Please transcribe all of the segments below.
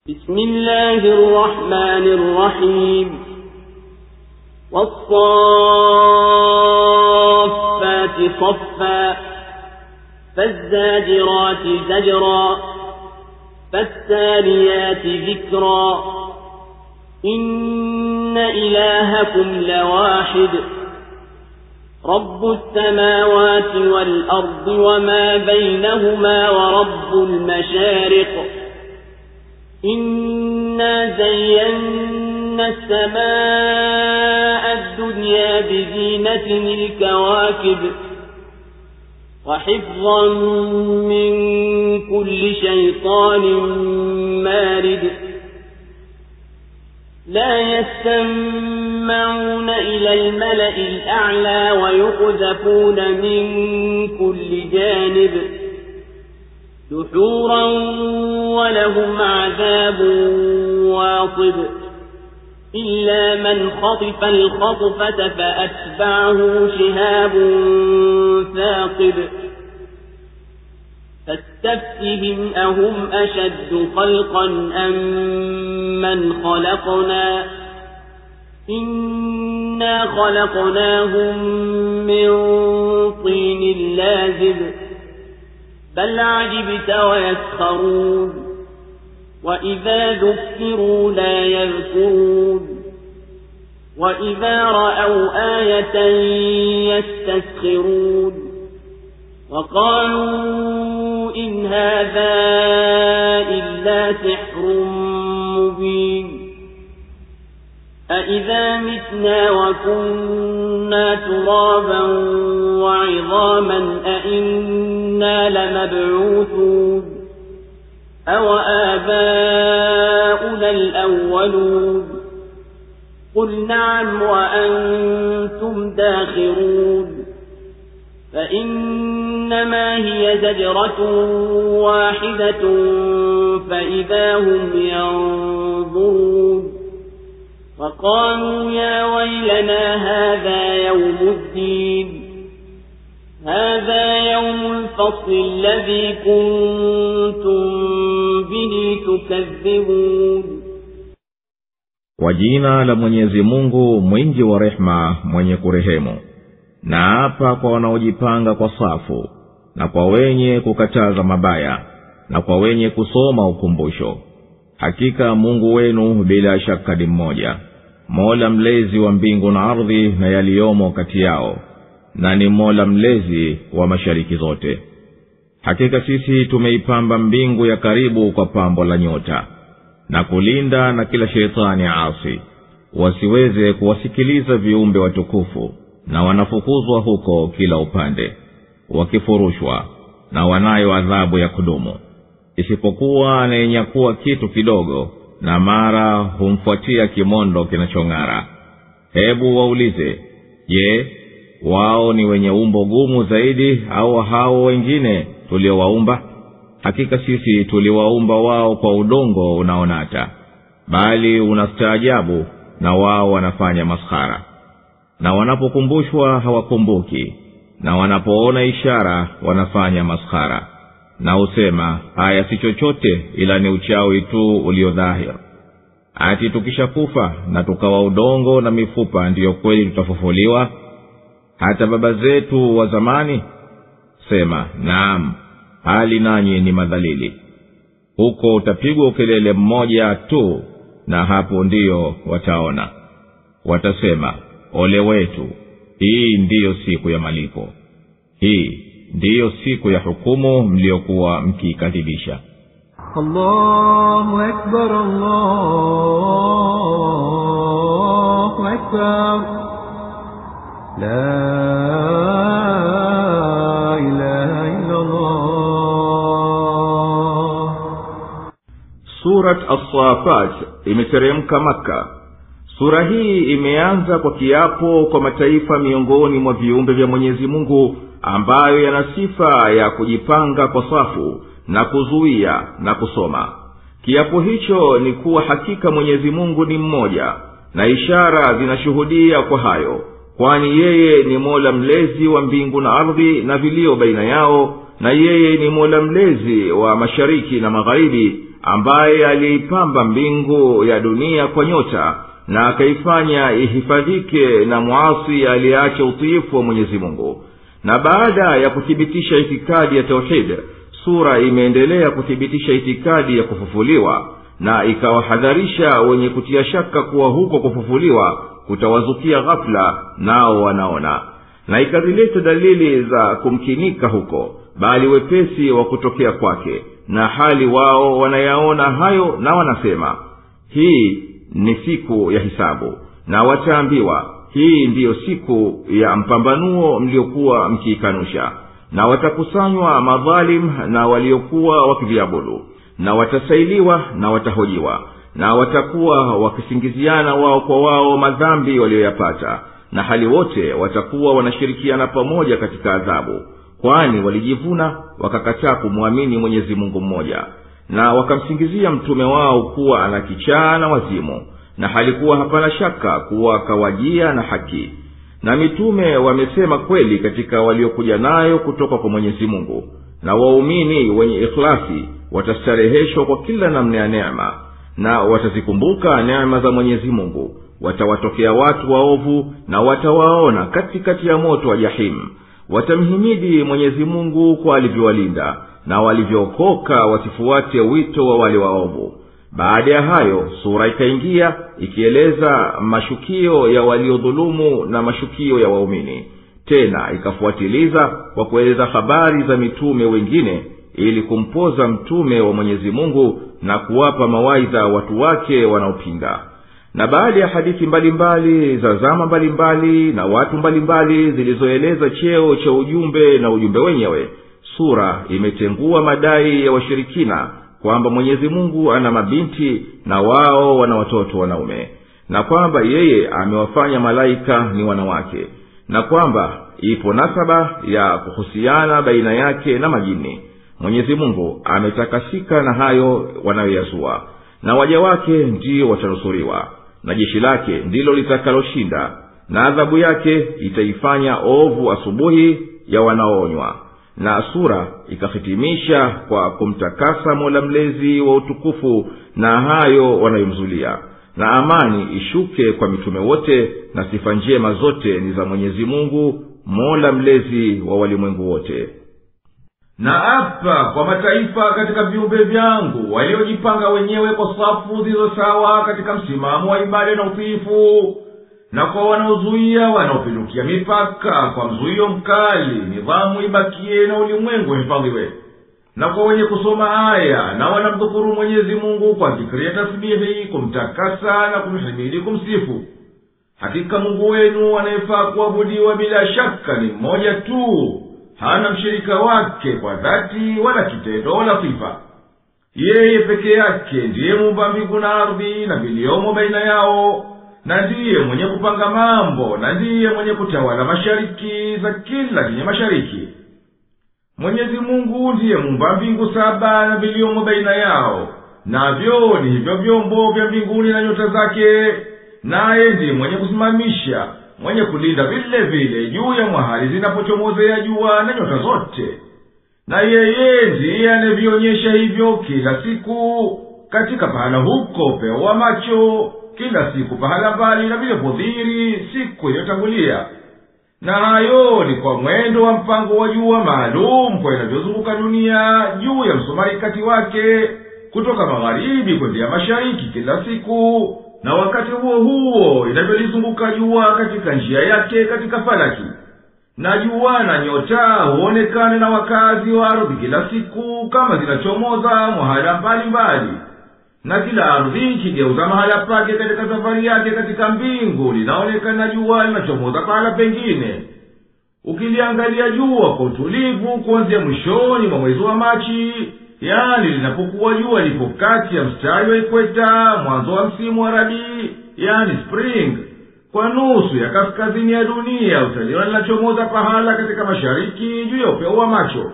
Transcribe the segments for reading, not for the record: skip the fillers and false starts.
بسم الله الرحمن الرحيم والصافات صفا فالزاجرات زجرا فالتاليات ذكرا إن إلهكم لواحد رب السماوات والأرض وما بينهما ورب المشارق إنا زينا السماء الدنيا بزينة الكواكب وحفظا من كل شيطان مارد لا يستمعون إلى الملأ الأعلى ويقذفون من كل جانب دحورا ولهم عذاب واصب إلا من خطف الخطفة فأتبعه شهاب ثاقب فاستفتهم أهم أشد خلقا أم من خلقنا إنا خلقناهم من طين لازب بل عجبت ويسخرون وإذا ذكروا لا يذكرون وإذا رأوا آية يستسخرون وقالوا إن هذا إلا سحر مبين أإذا متنا وكنا ترابا وعظاما أإنا لمبعوثون أو آباؤنا الأولون قل نعم وأنتم داخرون فإنما هي زجرة واحدة فإذا هم ينظرون وقالوا يا ويلنا هذا يوم الدين هذا يوم الفصل الذي كنتم به تكذبون. Kwa jina la Mwenyezi Mungu mwingi wa rehema mwenye kurehemu. Na hapa kwa wanaojipanga kwa safu, na kwa wenye kukataza mabaya, na kwa wenye kusoma ukumbusho. Hakika Mungu wenu bila shaka ni mmoja, Mola mlezi wa mbingu na ardhi na yaliyomo kati yao, na ni Mola mlezi wa mashariki zote. Hakika sisi tumeipamba mbingu ya karibu kwa pambo la nyota, na kulinda na kila shetani asi, wasiweze kuwasikiliza viumbe watukufu, na wanafukuzwa huko kila upande, wakifurushwa, na wanayo adhabu ya kudumu. Isipokuwa anayenyakuwa kitu kidogo, na mara humfuatia kimondo kinachong'ara. Hebu waulize, je, wao ni wenye umbo gumu zaidi au hao wengine tuliowaumba? Hakika sisi tuliwaumba wao kwa udongo unaonata, bali unastaajabu na wao wanafanya maskhara. Na wanapokumbushwa hawakumbuki, na wanapoona ishara wanafanya maskhara. Na usema, haya si chochote ila ni uchawi tu uliodhahir. Ati tukishakufa na tukawa udongo na mifupa ndiyo kweli tutafufuliwa? Hata baba zetu wa zamani? Sema, naam, hali nanyi ni madhalili. Huko utapigwa ukelele mmoja tu, na hapo ndiyo wataona. Watasema, ole wetu, hii ndiyo siku ya malipo. Hii ndiyo siku ya hukumu mliokuwa mkikadhibisha. Allahu Akbar, Allahu Akbar, la ilaha illa Allah. Surat As-Safat imeteremka Makka. Sura hii imeanza kwa kiapo kwa mataifa miongoni mwa viumbe vya Mwenyezi Mungu, ambayo yana sifa ya kujipanga kwa safu na kuzuia na kusoma. Kiapo hicho ni kuwa hakika Mwenyezi Mungu ni mmoja, na ishara zinashuhudia kwa hayo, kwani yeye ni Mola mlezi wa mbingu na ardhi na vilio baina yao, na yeye ni Mola mlezi wa mashariki na magharibi, ambaye aliipamba mbingu ya dunia kwa nyota na akaifanya ihifadhike na muasi aliyeacha utiifu wa Mwenyezi Mungu. Na baada ya kuthibitisha itikadi ya tauhid, sura imeendelea kuthibitisha itikadi ya kufufuliwa, na ikawahadharisha wenye kutia shaka kuwa huko kufufuliwa kutawazukia ghafla, nao wanaona, na ikazileta dalili za kumkinika huko, bali wepesi wa kutokea kwake, na hali wao wanayaona hayo, na wanasema hii ni siku ya hisabu, na wataambiwa hii ndiyo siku ya mpambanuo mliokuwa mkiikanusha. Na watakusanywa madhalim na waliokuwa wakiviabudu, na watasailiwa na watahojiwa, na watakuwa wakisingiziana wao kwa wao madhambi walioyapata, na hali wote watakuwa wanashirikiana pamoja katika adhabu, kwani walijivuna wakakataa kumwamini Mwenyezi Mungu mmoja, na wakamsingizia mtume wao kuwa ana kichaa na wazimu, na halikuwa hapana shaka kuwa kawajia na haki. Na mitume wamesema kweli katika waliokuja nayo kutoka kwa Mwenyezi Mungu, na waumini wenye ikhlasi watastareheshwa kwa kila namna ya neema, na watazikumbuka neema za Mwenyezi Mungu. Watawatokea watu waovu na watawaona katikati ya moto wa jahimu. Watamhimidi Mwenyezi Mungu kwa alivyowalinda na walivyookoka wasifuate wito wa wale waovu. Baada ya hayo sura ikaingia ikieleza mashukio ya waliodhulumu na mashukio ya waumini. Tena ikafuatiliza kwa kueleza habari za mitume wengine ili kumpoza mtume wa Mwenyezi Mungu na kuwapa mawaidha watu wake wanaopinga. Na baada ya hadithi mbalimbali za zama mbalimbali na watu mbalimbali zilizoeleza cheo cha ujumbe na ujumbe wenyewe, sura imetengua madai ya washirikina kwamba Mwenyezi Mungu ana mabinti na wao wana watoto wanaume, na kwamba yeye amewafanya malaika ni wanawake, na kwamba ipo nasaba ya kuhusiana baina yake na majini. Mwenyezi Mungu ametakasika na hayo wanayoyazua, na waja wake ndio watanusuriwa, na jeshi lake ndilo litakaloshinda, na adhabu yake itaifanya ovu asubuhi ya wanaoonywa. Na sura ikahitimisha kwa kumtakasa Mola mlezi wa utukufu na hayo wanayomzulia, na amani ishuke kwa mitume wote, na sifa njema zote ni za Mwenyezi Mungu Mola mlezi wa walimwengu wote. Na apa kwa mataifa katika viumbe vyangu waliojipanga wenyewe kwa safu zilizo sawa katika msimamo wa ibada na utiifu, na kwa wanaozuia wanaopindukia mipaka kwa mzuio mkali, nidhamu ibakie na ulimwengu hifadhiwe. Na kwa wenye kusoma aya na wanamdhukuru Mwenyezi Mungu kwa dhikri ya tasbihi, kumtakasa na kumhimidi, kumsifu. Hakika Mungu wenu anayefaa kuabudiwa bila shaka ni mmoja tu, hana mshirika wake kwa dhati wala kitendo wala sifa. Yeye peke yake ndiye muumba mbingu na ardhi na viliomo baina yao, na ndiye mwenye kupanga mambo, na ndiye mwenye kutawala mashariki za kila chenye mashariki. Mwenyezi Mungu ndiye muumba mbingu 7 na viliomo baina yao, navyo ni hivyo vyombo vya mbinguni na nyota zake. Naye ndiye mwenye kusimamisha, mwenye kulinda vile vile juu ya mahali zinapochomozea jua na nyota zote. Na yeye ndiye anavionyesha hivyo kila siku katika pahala huko upeo wa macho, kila siku pahala mbali na vile podhiri siku iliyotangulia. Na hayo ni kwa mwendo wa mpango wa jua maalum kwa inavyozunguka dunia juu ya msumari kati wake kutoka magharibi kwenda mashariki kila siku, na wakati huo huo inavyolizunguka jua katika njia yake katika falaki. Na jua na nyota huonekane na wakazi wa ardhi kila siku kama zinachomoza mahala mbalimbali, na kila ardhi ikigeuza mahala pake katika safari yake katika mbingu linaonekana jua linachomoza pahala pengine. Ukiliangalia jua kwa utulivu kuanzia mwishoni mwa mwezi wa Machi, yani linapokuwa jua lipo kati ya mstari wa ikweta, mwanzo wa msimu wa rabii, yani spring, kwa nusu ya kaskazini ya dunia utaliona linachomoza pahala katika mashariki juu ya upeo wa macho.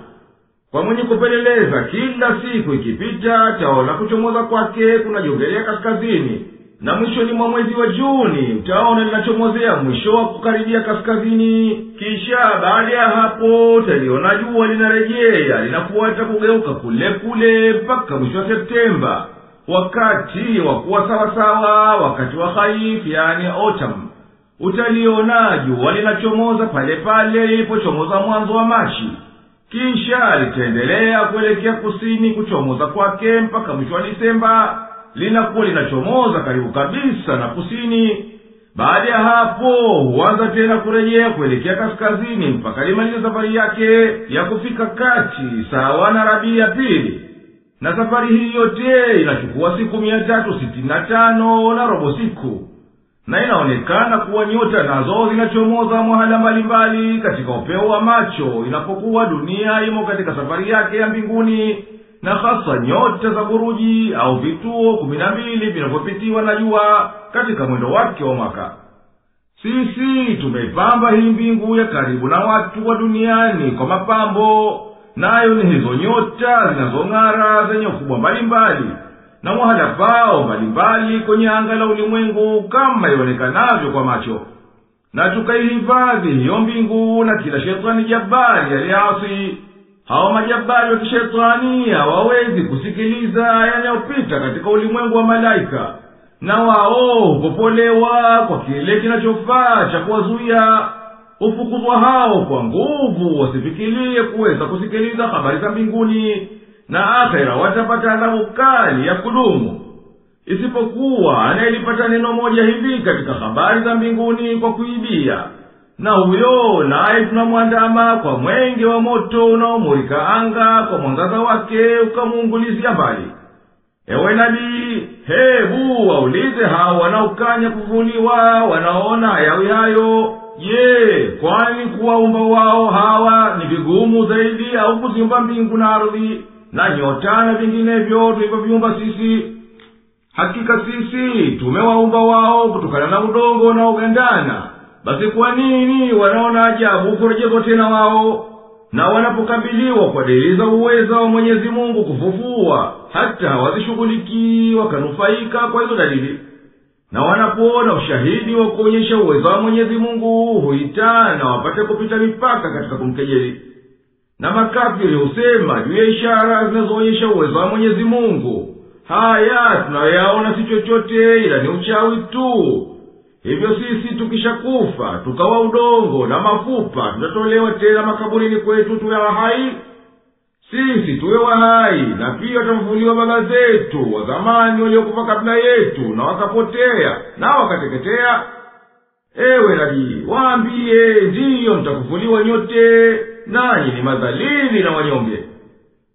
Kwa mwenye kupeleleza kila siku ikipita taona kuchomoza kwake kunajongelea kaskazini, na mwishoni mwa mwezi wa Juni mtaona linachomozea mwisho wa kukaribia kaskazini. Kisha baada ya hapo utaliona jua linarejea, linafuata kugeuka kule kule mpaka mwisho wa Septemba, wakati wa kuwa sawasawa, wakati wa khaif, yani autumn. Utaliona jua linachomoza pale pale lilipochomoza mwanzo wa Machi. Kisha litaendelea kuelekea kusini kuchomoza kwake mpaka mwisho wa Disemba, linakuwa linachomoza karibu kabisa na kusini. Baada ya hapo huanza tena kurejea kuelekea kaskazini mpaka limalize safari yake ya kufika kati sawa na Rabii ya pili. Na safari hii yote inachukua siku 365 na robo siku. Na inaonekana kuwa nyota nazo zinachomoza mahala mbalimbali katika upeo wa macho inapokuwa dunia imo katika safari yake ya mbinguni, na hasa nyota za buruji au vituo 12 vinavyopitiwa na jua katika mwendo wake wa mwaka. Sisi tumeipamba hii mbingu ya karibu na watu wa duniani kwa mapambo, nayo ni hizo nyota zinazong'ara zenye ukubwa mbalimbali na mahala pao mbalimbali kwenye anga la ulimwengu kama ionekanavyo kwa macho. Na tukaihifadhi hiyo mbingu na kila shetani jabari aliasi. Hao majabari wa kishetani hawawezi kusikiliza yanayopita katika ulimwengu wa malaika, na wao hupopolewa kwa kile kinachofaa cha kuwazuia. Hufukuzwa hao kwa nguvu wasifikirie kuweza kusikiliza habari za mbinguni, na akhera watapata adhabu kali ya kudumu. Isipokuwa anayelipata neno moja hivi katika habari za mbinguni kwa kuibia, na huyo naye tunamwandama kwa mwenge wa moto unaomulika anga kwa mwangaza wake ukamuungulizia mbali. Ewe nabii, hebu waulize hao wanaokanya kuvuliwa, wanaona hayawi hayo, je, kwani kuwaumba wao hawa ni vigumu zaidi au kuziumba mbingu na ardhi na nyota na vinginevyo tulivyoviumba sisi? Hakika sisi tumewaumba wao kutokana na udongo unaogandana. Basi kwa nini wanaona ajabu kurejezwa tena wao? Na wanapokabiliwa kwa dalili za uweza wa Mwenyezi Mungu kufufua, hata hawazishughulikii wakanufaika kwa hizo dalili. Na wanapoona ushahidi wa kuonyesha uwezo wa Mwenyezi Mungu huitana wapate kupita mipaka katika kumkejeli. Na makafiri husema juu ya ishara zinazoonyesha uwezo wa Mwenyezi Mungu, haya tunayaona si chochote ila ni uchawi tu. Hivyo sisi tukishakufa tukawa udongo na mafupa, tutatolewa tena makaburini kwetu tuwe wahai? Sisi tuwe wahai, na pia watafufuliwa baba zetu wa zamani waliokufa kabla yetu na wakapotea na wakateketea. Ewe nabii, waambie ndiyo mtafufuliwa nyote, nanyi ni madhalili na wanyonge.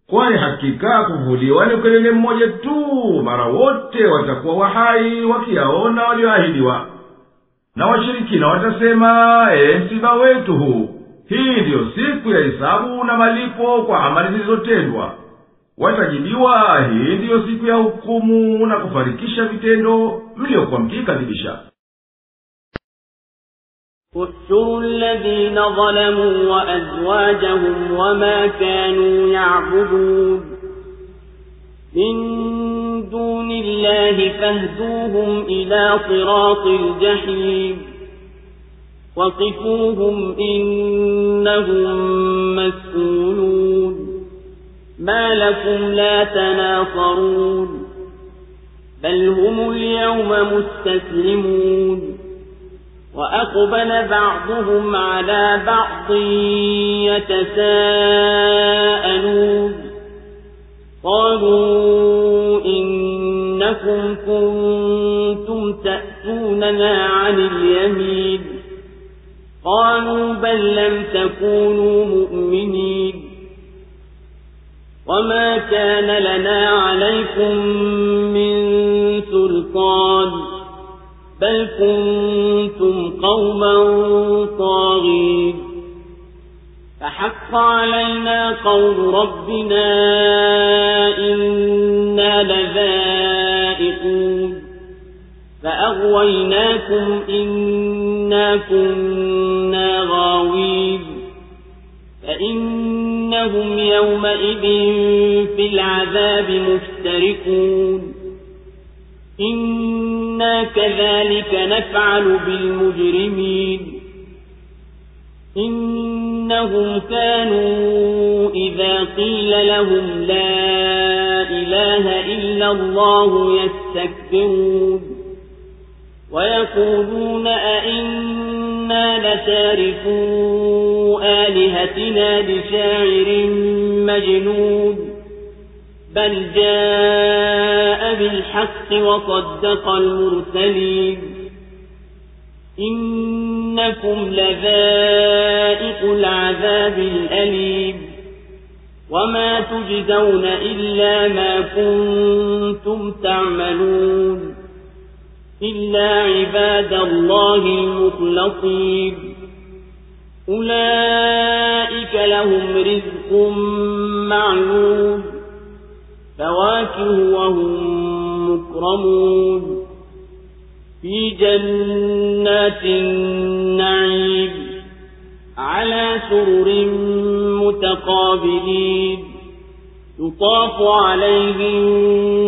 Kwani hakika kufufuliwa ni ukelele mmoja tu, mara wote watakuwa wahai wakiyaona walioahidiwa. Na washirikina watasema, msiba wetu huu, hii ndiyo siku ya hisabu na malipo kwa amali zilizotendwa. Watajibiwa, hii ndiyo siku ya hukumu na kufarikisha vitendo mliokuwa mkikadhibisha. احشروا الذين ظلموا وأزواجهم وما كانوا يعبدون من دون الله فاهدوهم إلى صراط الجحيم وقفوهم إنهم مسئولون ما لكم لا تناصرون بل هم اليوم مستسلمون وأقبل بعضهم على بعض يتساءلون قالوا إنكم كنتم تأتوننا عن اليمين قالوا بل لم تكونوا مؤمنين وما كان لنا عليكم من سلطان بل كنتم قوما طاغين فحق علينا قول ربنا إنا لذائقون فأغويناكم إنا كنا غاوين فإنهم يومئذ في العذاب مشتركون إنا كذلك نفعل بالمجرمين إنهم كانوا إذا قيل لهم لا إله إلا الله يستكبرون ويقولون أئنا لتاركو آلهتنا لشاعر مجنون بل جاء بالحق وصدق المرسلين إنكم لذائق العذاب الأليم وما تجزون إلا ما كنتم تعملون إلا عباد الله المخلصين أولئك لهم رزق معلوم فواكه وهم مكرمون في جنات النعيم على سرر متقابلين يطاف عليهم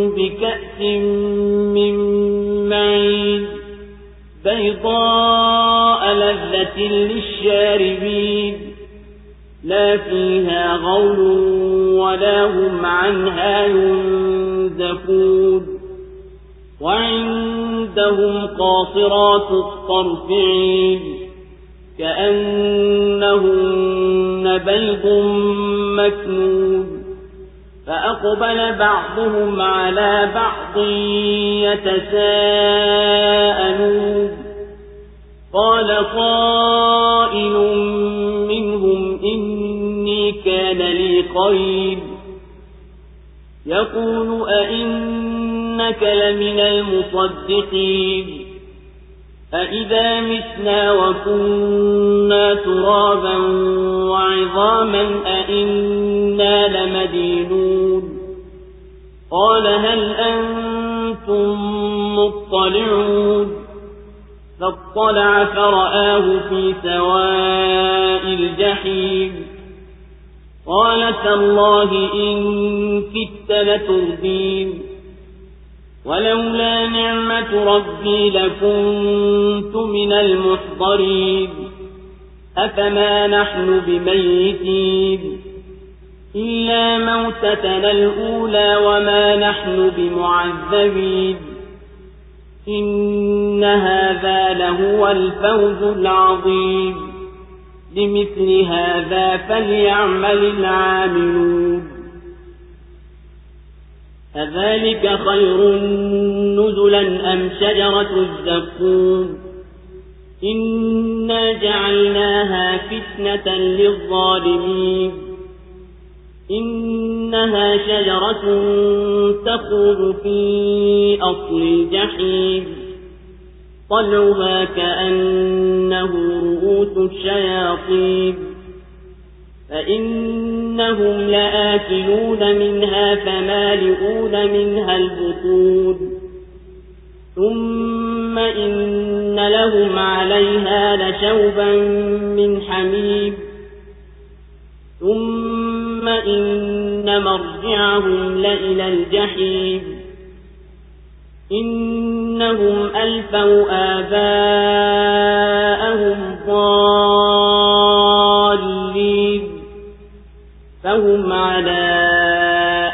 بكأس من معين بيضاء لذة للشاربين لا فيها غول ولا هم عنها ينزفون وعندهم قاصرات الطرف عين كأنهن بيض مكنون فأقبل بعضهم على بعض يتساءلون قال قائل منهم إني كان لي قرين يقول أئنك لمن المصدقين أئذا متنا وكنا ترابا وعظاما أئنا لمدينون قال هل أنتم مطلعون فاطلع فرآه في سواء الجحيم قال تالله إن كدت لتردين ولولا نعمة ربي لكنت من المحضرين أفما نحن بميتين إلا موتتنا الأولى وما نحن بمعذبين إن هذا لهو الفوز العظيم لمثل هذا فليعمل العاملون أذلك خير نزلا أم شجرة الزقوم إنا جعلناها فتنة للظالمين إنها شجرة تخرج في أصل الجحيم طلعها كأنه رؤوس الشياطين فإنهم لآكلون منها فمالئون منها البطون ثم إن لهم عليها لشوبا من حميم ثم إن مرجعهم لإلى الجحيم إنهم ألفوا آباءهم ضالين فهم على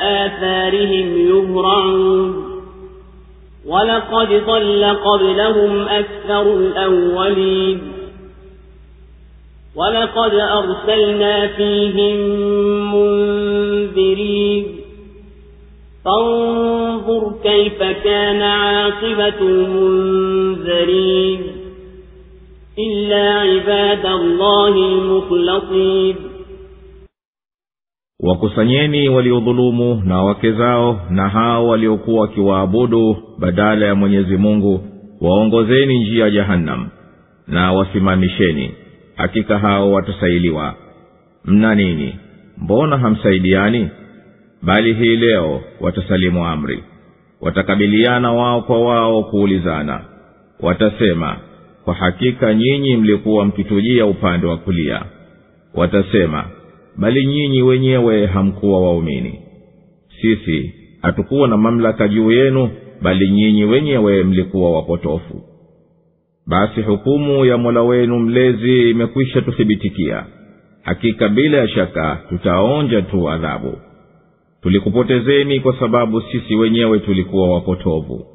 آثارهم يهرعون ولقد ضل قبلهم أكثر الأولين ولقد أرسلنا فيهم منذرين فانظر كيف كان عاقبة المنذرين إلا عباد الله المخلصين. wakusanyeni waliodhulumu na wake zao na hao waliokuwa wakiwaabudu badala ya Mwenyezi Mungu, waongozeni njia ya Jahannam na wasimamisheni, hakika hao watasailiwa. Mna nini? Mbona hamsaidiani? Bali hii leo watasalimu amri, watakabiliana wao kwa wao kuulizana. Watasema, kwa hakika nyinyi mlikuwa mkitujia upande wa kulia. Watasema, bali nyinyi wenyewe hamkuwa waumini. Sisi hatukuwa na mamlaka juu yenu, bali nyinyi wenyewe mlikuwa wapotofu. Basi hukumu ya Mola wenu mlezi imekwisha tuthibitikia. Hakika bila ya shaka tutaonja tu adhabu. Tulikupotezeni kwa sababu sisi wenyewe tulikuwa wapotovu.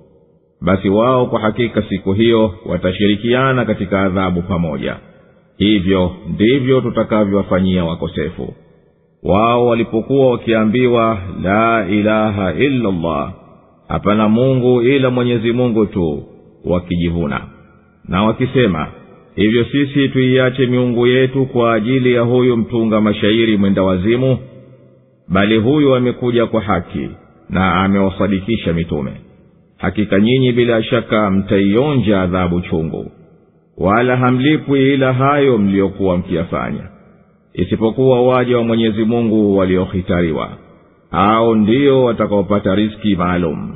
Basi wao kwa hakika siku hiyo watashirikiana katika adhabu pamoja. Hivyo ndivyo tutakavyowafanyia wakosefu. Wao walipokuwa wakiambiwa la ilaha illa Allah, hapana Mungu ila Mwenyezi Mungu tu, wakijivuna na wakisema, hivyo sisi tuiache miungu yetu kwa ajili ya huyu mtunga mashairi mwenda wazimu? Bali huyu amekuja kwa haki na amewasadikisha mitume. Hakika nyinyi bila shaka mtaionja adhabu chungu, wala hamlipwi ila hayo mliokuwa mkiyafanya, isipokuwa waja wa Mwenyezi Mungu waliohitariwa. Hao ndio watakaopata riziki maalum,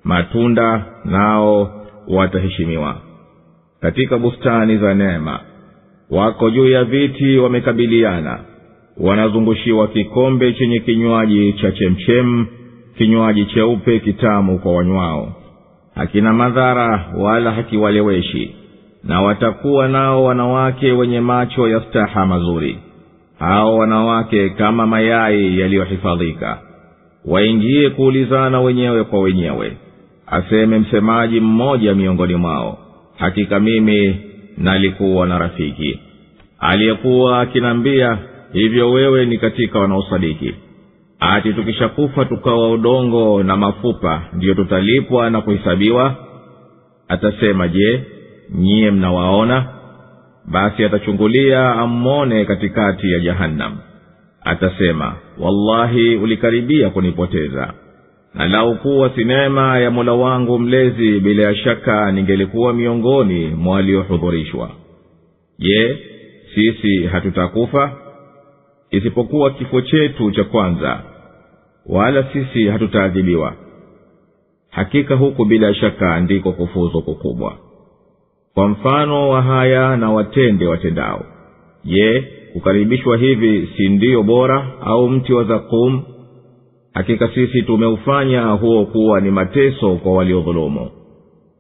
matunda nao wataheshimiwa katika bustani za neema. Wako juu ya viti wamekabiliana, wanazungushiwa kikombe chenye kinywaji cha chemchem, kinywaji cheupe kitamu kwa wanywao. Hakina madhara wala hakiwaleweshi, na watakuwa nao wanawake wenye macho ya staha mazuri. Hao wanawake kama mayai yaliyohifadhika. Waingie kuulizana wenyewe kwa wenyewe. Aseme msemaji mmoja miongoni mwao, hakika mimi nalikuwa na rafiki aliyekuwa akinambia, hivyo wewe ni katika wanaosadiki. Ati tukishakufa tukawa udongo na mafupa ndiyo tutalipwa na kuhesabiwa? Atasema, je, nyie mnawaona? Basi atachungulia ammone katikati ya Jahannam. Atasema, wallahi ulikaribia kunipoteza, na lau kuwa si neema ya Mola wangu mlezi, bila ya shaka ningelikuwa miongoni mwa waliohudhurishwa. Je, sisi hatutakufa? Isipokuwa kifo chetu cha kwanza, wala sisi hatutaadhibiwa. Hakika huku bila shaka ndiko kufuzu kukubwa. Kwa mfano wa haya na watende watendao. Je, kukaribishwa hivi si ndio bora, au mti wa zakum? Hakika sisi tumeufanya huo kuwa ni mateso kwa waliodhulumu.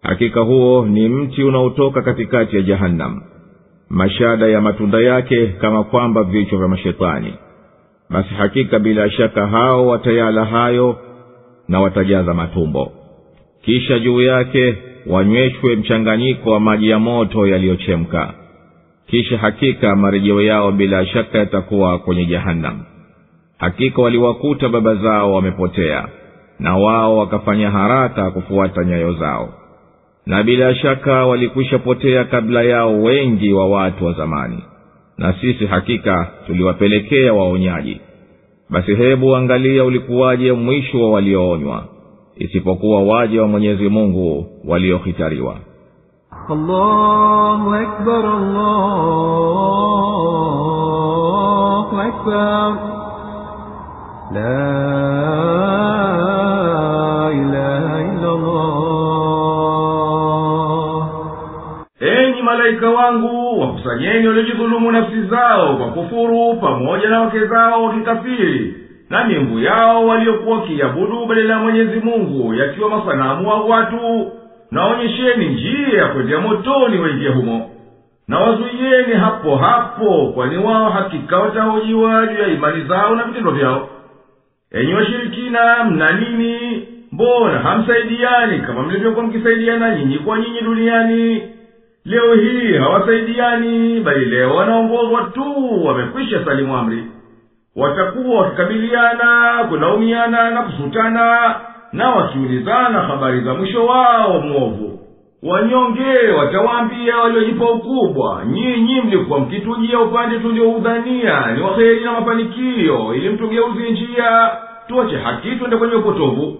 Hakika huo ni mti unaotoka katikati ya Jahannam, mashada ya matunda yake kama kwamba vichwa vya mashetani. Basi hakika bila shaka hao watayala hayo na watajaza matumbo. Kisha juu yake wanyweshwe mchanganyiko wa maji ya moto yaliyochemka. Kisha hakika marejeo yao bila shaka yatakuwa kwenye Jahannam. Hakika waliwakuta baba zao wamepotea, na wao wakafanya haraka kufuata nyayo zao. Na bila shaka walikwisha potea kabla yao wengi wa watu wa zamani, na sisi hakika tuliwapelekea waonyaji. Basi hebu angalia ulikuwaje mwisho wa walioonywa, isipokuwa waje wa Mwenyezi Mungu waliohitariwa. Allahu Akbar, Allahu Akbar, la ilaha illa Allah. Enyi malaika wangu, wakusanyeni waliojidhulumu nafsi zao kwa kufuru, pamoja na wake zao wakikafiri, na miungu yao waliokuwa kiabudu badala ya Mwenyezi Mungu, yakiwa masanamu wa watu. Naonyesheni njia ya kwenda motoni waingie humo, na wazuieni hapo hapo, kwani wao hakika watahojiwa juu ya imani zao na vitendo vyao. Enyi washirikina, mna nini? Mbona hamsaidiani kama mlivyokuwa mkisaidiana nyinyi kwa nyinyi duniani? Leo hii hawasaidiani, bali leo wanaongozwa tu, wamekwisha salimu amri. Watakuwa wakikabiliana, kulaumiana na kusutana, na wakiulizana habari za mwisho wao mwovu. Wanyonge watawaambia waliojipa ukubwa, nyinyi mlikuwa mkitujia upande tulioudhania ni waheri na mafanikio, ili mtugeuze njia, tuache haki twende kwenye upotovu.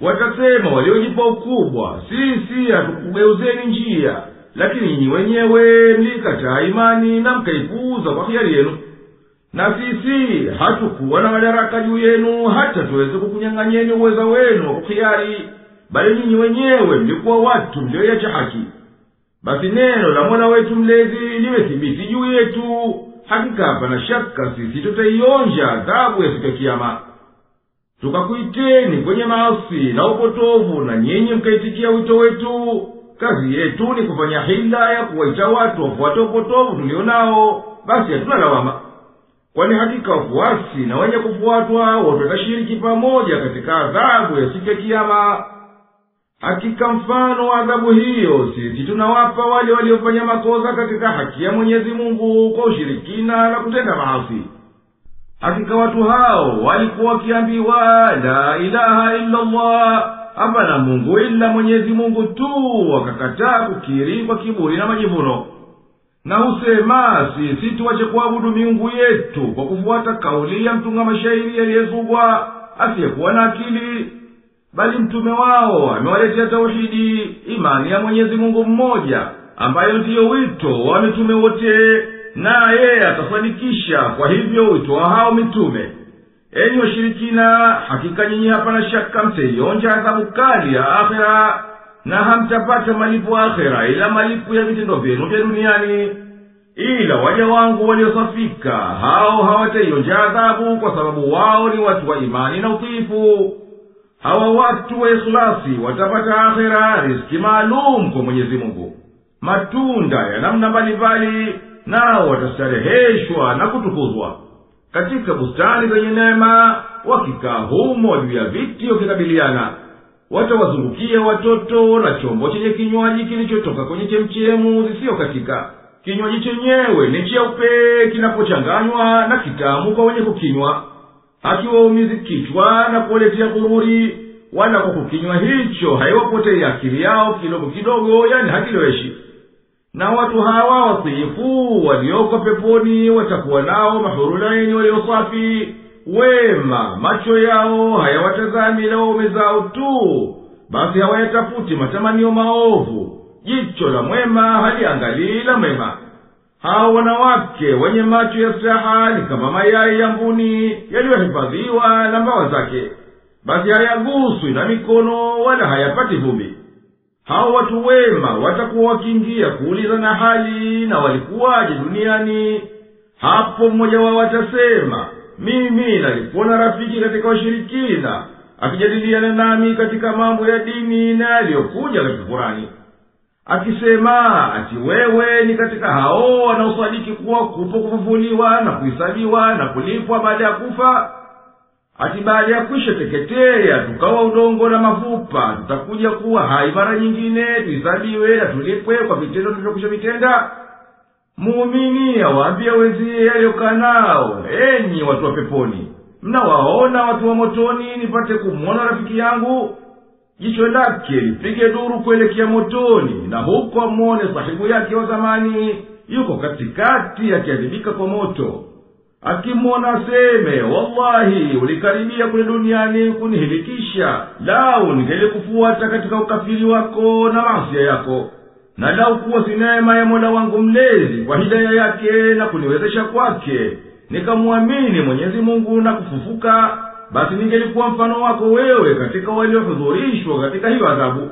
Watasema waliojipa ukubwa, sisi hatukugeuzeni njia, lakini nyinyi wenyewe mlikataa imani na mkaipuuza kwa hiari yenu. Na sisi hatukuwa na madaraka juu yenu hata tuweze kukunyang'anyeni uweza wenu wa kuhiari, bali nyinyi wenyewe mlikuwa watu mlioiacha haki. Basi neno la Mola wetu mlezi liwe thibiti juu yetu. Hakika hapana shaka sisi tutaionja adhabu ya siku ya Kiyama. tukakuiteni kwenye maasi na upotovu na nyinyi mkaitikia wito wetu, kazi yetu ni kufanya hila ya kuwaita watu wafuate upotovu tulio nao, basi hatuna lawama. Kwani hakika wafuasi na wenye kufuatwa wote watashiriki pamoja katika adhabu ya siku ya Kiyama. Hakika mfano wa adhabu hiyo sisi tunawapa wale waliofanya makosa katika haki ya Mwenyezi Mungu kwa ushirikina na kutenda maasi. Hakika watu hao walikuwa wakiambiwa la ilaha illa Allah, hapana Mungu ila Mwenyezi Mungu tu, wakakataa kukiri kwa kiburi na majivuno. Na husema sisi tuache kuabudu miungu yetu kwa kufuata kauli ya mtunga mashairi aliyezugwa asiyekuwa na akili, bali mtume wao amewaletea tauhidi, imani ya Mwenyezi Mungu mmoja, ambayo ndiyo wito wa mitume wote, na yeye atafanikisha kwa hivyo wito wa hao mitume. Enyi washirikina, hakika nyinyi hapana shaka mtaionja adhabu kali ya akhera, na hamtapata malipo akhera ila malipo ya vitendo vyenu vya duniani. Ila waja wangu waliosafika hao hawataionja adhabu, kwa sababu wao ni watu wa imani na utiifu. Hawa watu wa ikhlasi watapata akhera riziki maalum kwa Mwenyezi Mungu, matunda ya namna mbalimbali, nao watastareheshwa na kutukuzwa katika bustani zenye neema, wakikaa humo juu ya viti wakikabiliana. Watawazungukia watoto na chombo chenye kinywaji kilichotoka kwenye chemchemu zisiyo katika. Kinywaji chenyewe ni cheupe kinapochanganywa na kitamu kwa wenye kukinywa, hakiwaumizi kichwa na kuwaletea ghururi, wala kwa kukinywa hicho haiwapotei akili yao kidogo kidogo, yani hakiloweshi. Na watu hawa watiifu walioko peponi watakuwa nao mahurulaini waliosafi, wema, macho yao hayawatazami la waume zao tu, basi hawayatafuti matamanio maovu, jicho la mwema haliangalii la mwema. Hao wanawake wenye macho ya staha ni kama mayai ya mbuni yaliyohifadhiwa na mbawa zake, basi hayaguswi na mikono wala hayapati vumbi. Hao watu wema watakuwa wakiingia kuuliza na hali na walikuwaje duniani. Hapo mmoja wao atasema, mimi nalikuwa na rafiki katika washirikina akijadiliana nami katika mambo ya dini na yaliyokuja katika Qur'ani, akisema ati wewe ni katika hao wanaosadiki kuwa kupo kufufuliwa na kuhesabiwa na kulipwa baada ya kufa. Ati baada ya kwisha teketea tukawa udongo na mafupa, tutakuja kuwa hai mara nyingine, tuhesabiwe na tulipwe kwa vitendo tulivyokwisha vitenda. Muumini awaambia wenzie aliyokaa nao, enyi watu wa peponi, mnawaona watu wa motoni nipate kumwona rafiki yangu? Jicho lake lipige duru kuelekea motoni, na huko amwone sahibu yake wa zamani yuko katikati akiadhibika kwa moto. Akimwona aseme, wallahi ulikaribia kule duniani kunihilikisha, lau ningelikufuata katika ukafiri wako na maasi yako, na lau kuwa si neema ya Mola wangu mlezi kwa hidaya yake na kuniwezesha kwake nikamwamini Mwenyezi Mungu na kufufuka, basi ningelikuwa mfano wako wewe katika waliohudhurishwa katika hiyo adhabu.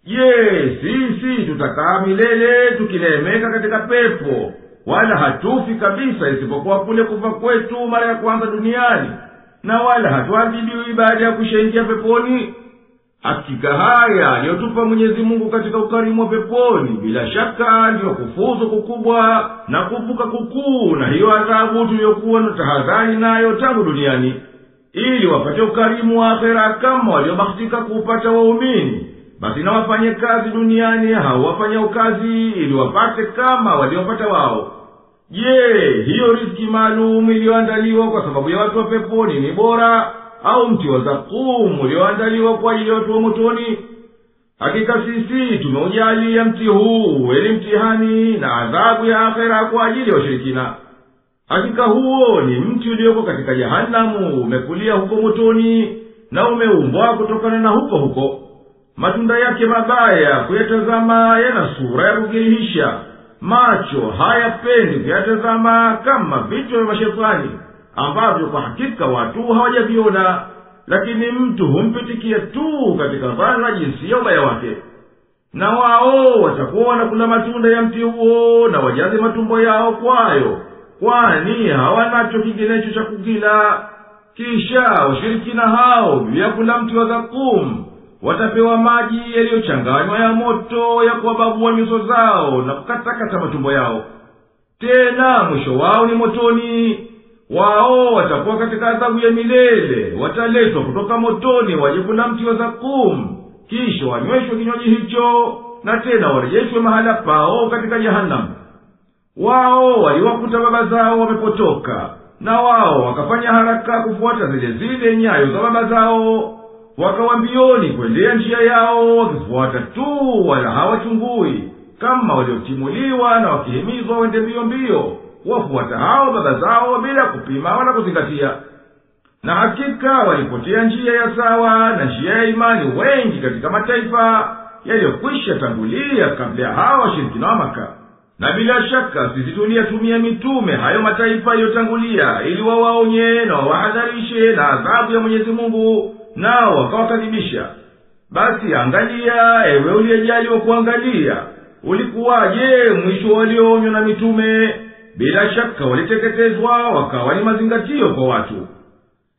Je, sisi tutakaa milele tukineemeka katika pepo, wala hatufi kabisa isipokuwa kule kufa kwetu mara ya kwanza duniani, na wala hatuadhibiwi baada ya kushaingia peponi? Hakika haya aliyotupa Mwenyezi Mungu katika ukarimu wa peponi bila shaka ndiyo kufuzu kukubwa na kuvuka kukuu na hiyo adhabu tuliyokuwa na tahadhari nayo tangu duniani, ili wapate ukarimu wa akhera kama waliobahatika kuupata waumini. Basi na wafanye kazi duniani hao wafanya ukazi ili wapate kama waliopata wao. Je, hiyo riziki maalum iliyoandaliwa kwa sababu ya watu wa peponi ni bora, au mti wa zakumu ulioandaliwa kwa ajili ya watu wa motoni? Hakika sisi tumeujalia mti huu ili mtihani na adhabu ya akhera kwa ajili ya washirikina. Hakika huo ni mti ulioko katika jahanamu, umekulia huko motoni na umeumbwa kutokana na huko huko. Matunda yake mabaya kuyatazama yana sura ya kukirihisha, macho hayapendi kuyatazama kama vitu vya mashetani ambavyo kwa hakika watu hawajaviona, lakini mtu humpitikia tu katika dhana jinsi ya ubaya wake. Na wao watakuwa wanakula matunda ya mti huo na wajaze matumbo yao kwayo, kwani hawanacho kinginecho cha kukila. kisha washirikina hao juu ya kula mti wa zakum watapewa maji yaliyochanganywa ya moto ya kuwababua nyuso zao na kukatakata matumbo yao, tena mwisho wao ni motoni. Wao watakuwa katika adhabu ya milele, wataletwa kutoka motoni waje kula mti wa zakum, kisha wanyweshwe kinywaji hicho, na tena warejeshwe mahala pao katika jahannam. Wao waliwakuta baba zao wamepotoka, na wao wakafanya haraka kufuata zile zile nyayo za baba zao, wakawa mbioni kuendea njia yao wakifuata tu, wala hawachungui, kama waliotimuliwa na wakihimizwa wende mbio mbio wafuata hao baba zao bila kupima wala kuzingatia. Na hakika walipotea njia ya sawa na njia ya imani wengi katika mataifa yaliyokwisha tangulia kabla ya hawa washirikina wa Maka. Na bila shaka sisi tuliyatumia mitume hayo mataifa yaliyotangulia ili wawaonye na wawahadharishe na adhabu ya Mwenyezi Mungu, nao wakawakadhibisha. Basi angalia, ewe uliyejaliwa kuangalia, ulikuwaje mwisho walioonywa na mitume? Bila shaka waliteketezwa wakawa ni mazingatio kwa watu.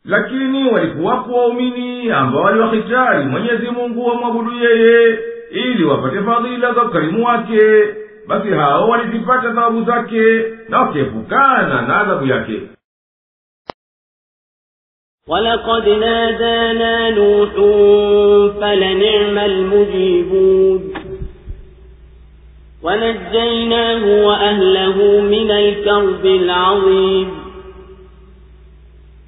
Lakini walikuwapo waumini ambao waliwahitari Mwenyezi Mungu wamwabudu yeye ili wapate fadhila za ukarimu wake. Basi hao walizipata thawabu zake na wakiepukana na adhabu yake. وَلَقَدْ نَادَانَا نُوحٌ فَلَنِعْمَ الْمُجِيبُونَ وَنَجَّيْنَاهُ وَأَهْلَهُ مِنَ الْكَرْبِ الْعَظِيمِ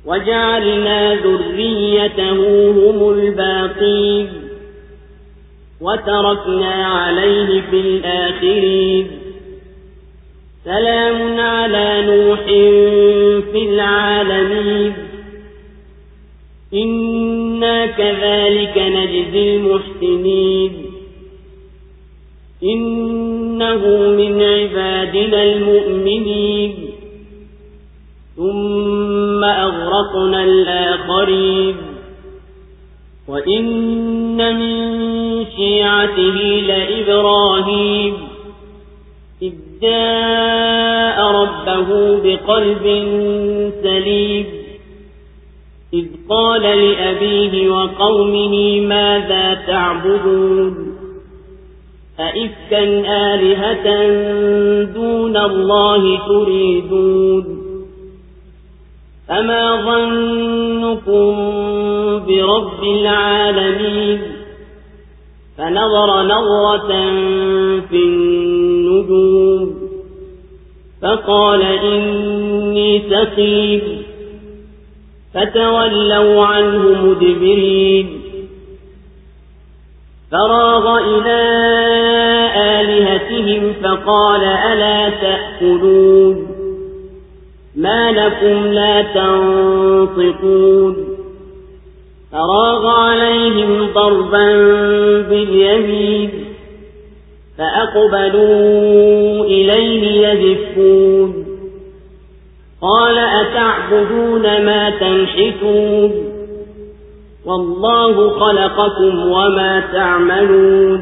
وَجَعَلْنَا ذُرِّيَّتَهُ هُمُ الْبَاقِينَ وَتَرَكْنَا عَلَيْهِ فِي الْآخِرِينَ سَلَامٌ عَلَى نُوحٍ فِي الْعَالَمِينَ إِنَّا كَذَلِكَ نَجْزِي الْمُحْسِنِينَ إِنَّهُ مِنْ عِبَادِنَا الْمُؤْمِنِينَ ثُمَّ أَغْرَقْنَا الْآخَرِينَ وَإِنَّ مِنْ شِيعَتِهِ لَإِبْرَاهِيمَ إِذْ جَاءَ رَبَّهُ بِقَلْبٍ سَلِيمٍ إِذْ قَالَ لِأَبِيهِ وَقَوْمِهِ مَاذَا تَعْبُدُونَ أَئِفْكًا آلِهَةً دُونَ اللَّهِ تُرِيدُونَ فَمَا ظَنُّكُمْ بِرَبِّ الْعَالَمِينَ فَنَظَرَ نَظْرَةً فِي النُّجُومِ فَقَالَ إِنِّي سَقِيمٌ فَتَوَلَّوْا عَنْهُ مُدْبِرِينَ فَرَاغَ إِلَى آلِهَتِهِمْ فَقَالَ أَلَا تَأْكُلُونَ مَا لَكُمْ لَا تَنطِقُونَ فَرَاغَ عَلَيْهِمْ ضَرْبًا بِالْيَمِينِ فَأَقْبَلُوا إِلَيْهِ يَزِفُّونَ قَالَ أَتَعْبُدُونَ مَا تَنْحِتُونَ وَاللَّهُ خَلَقَكُمْ وَمَا تَعْمَلُونَ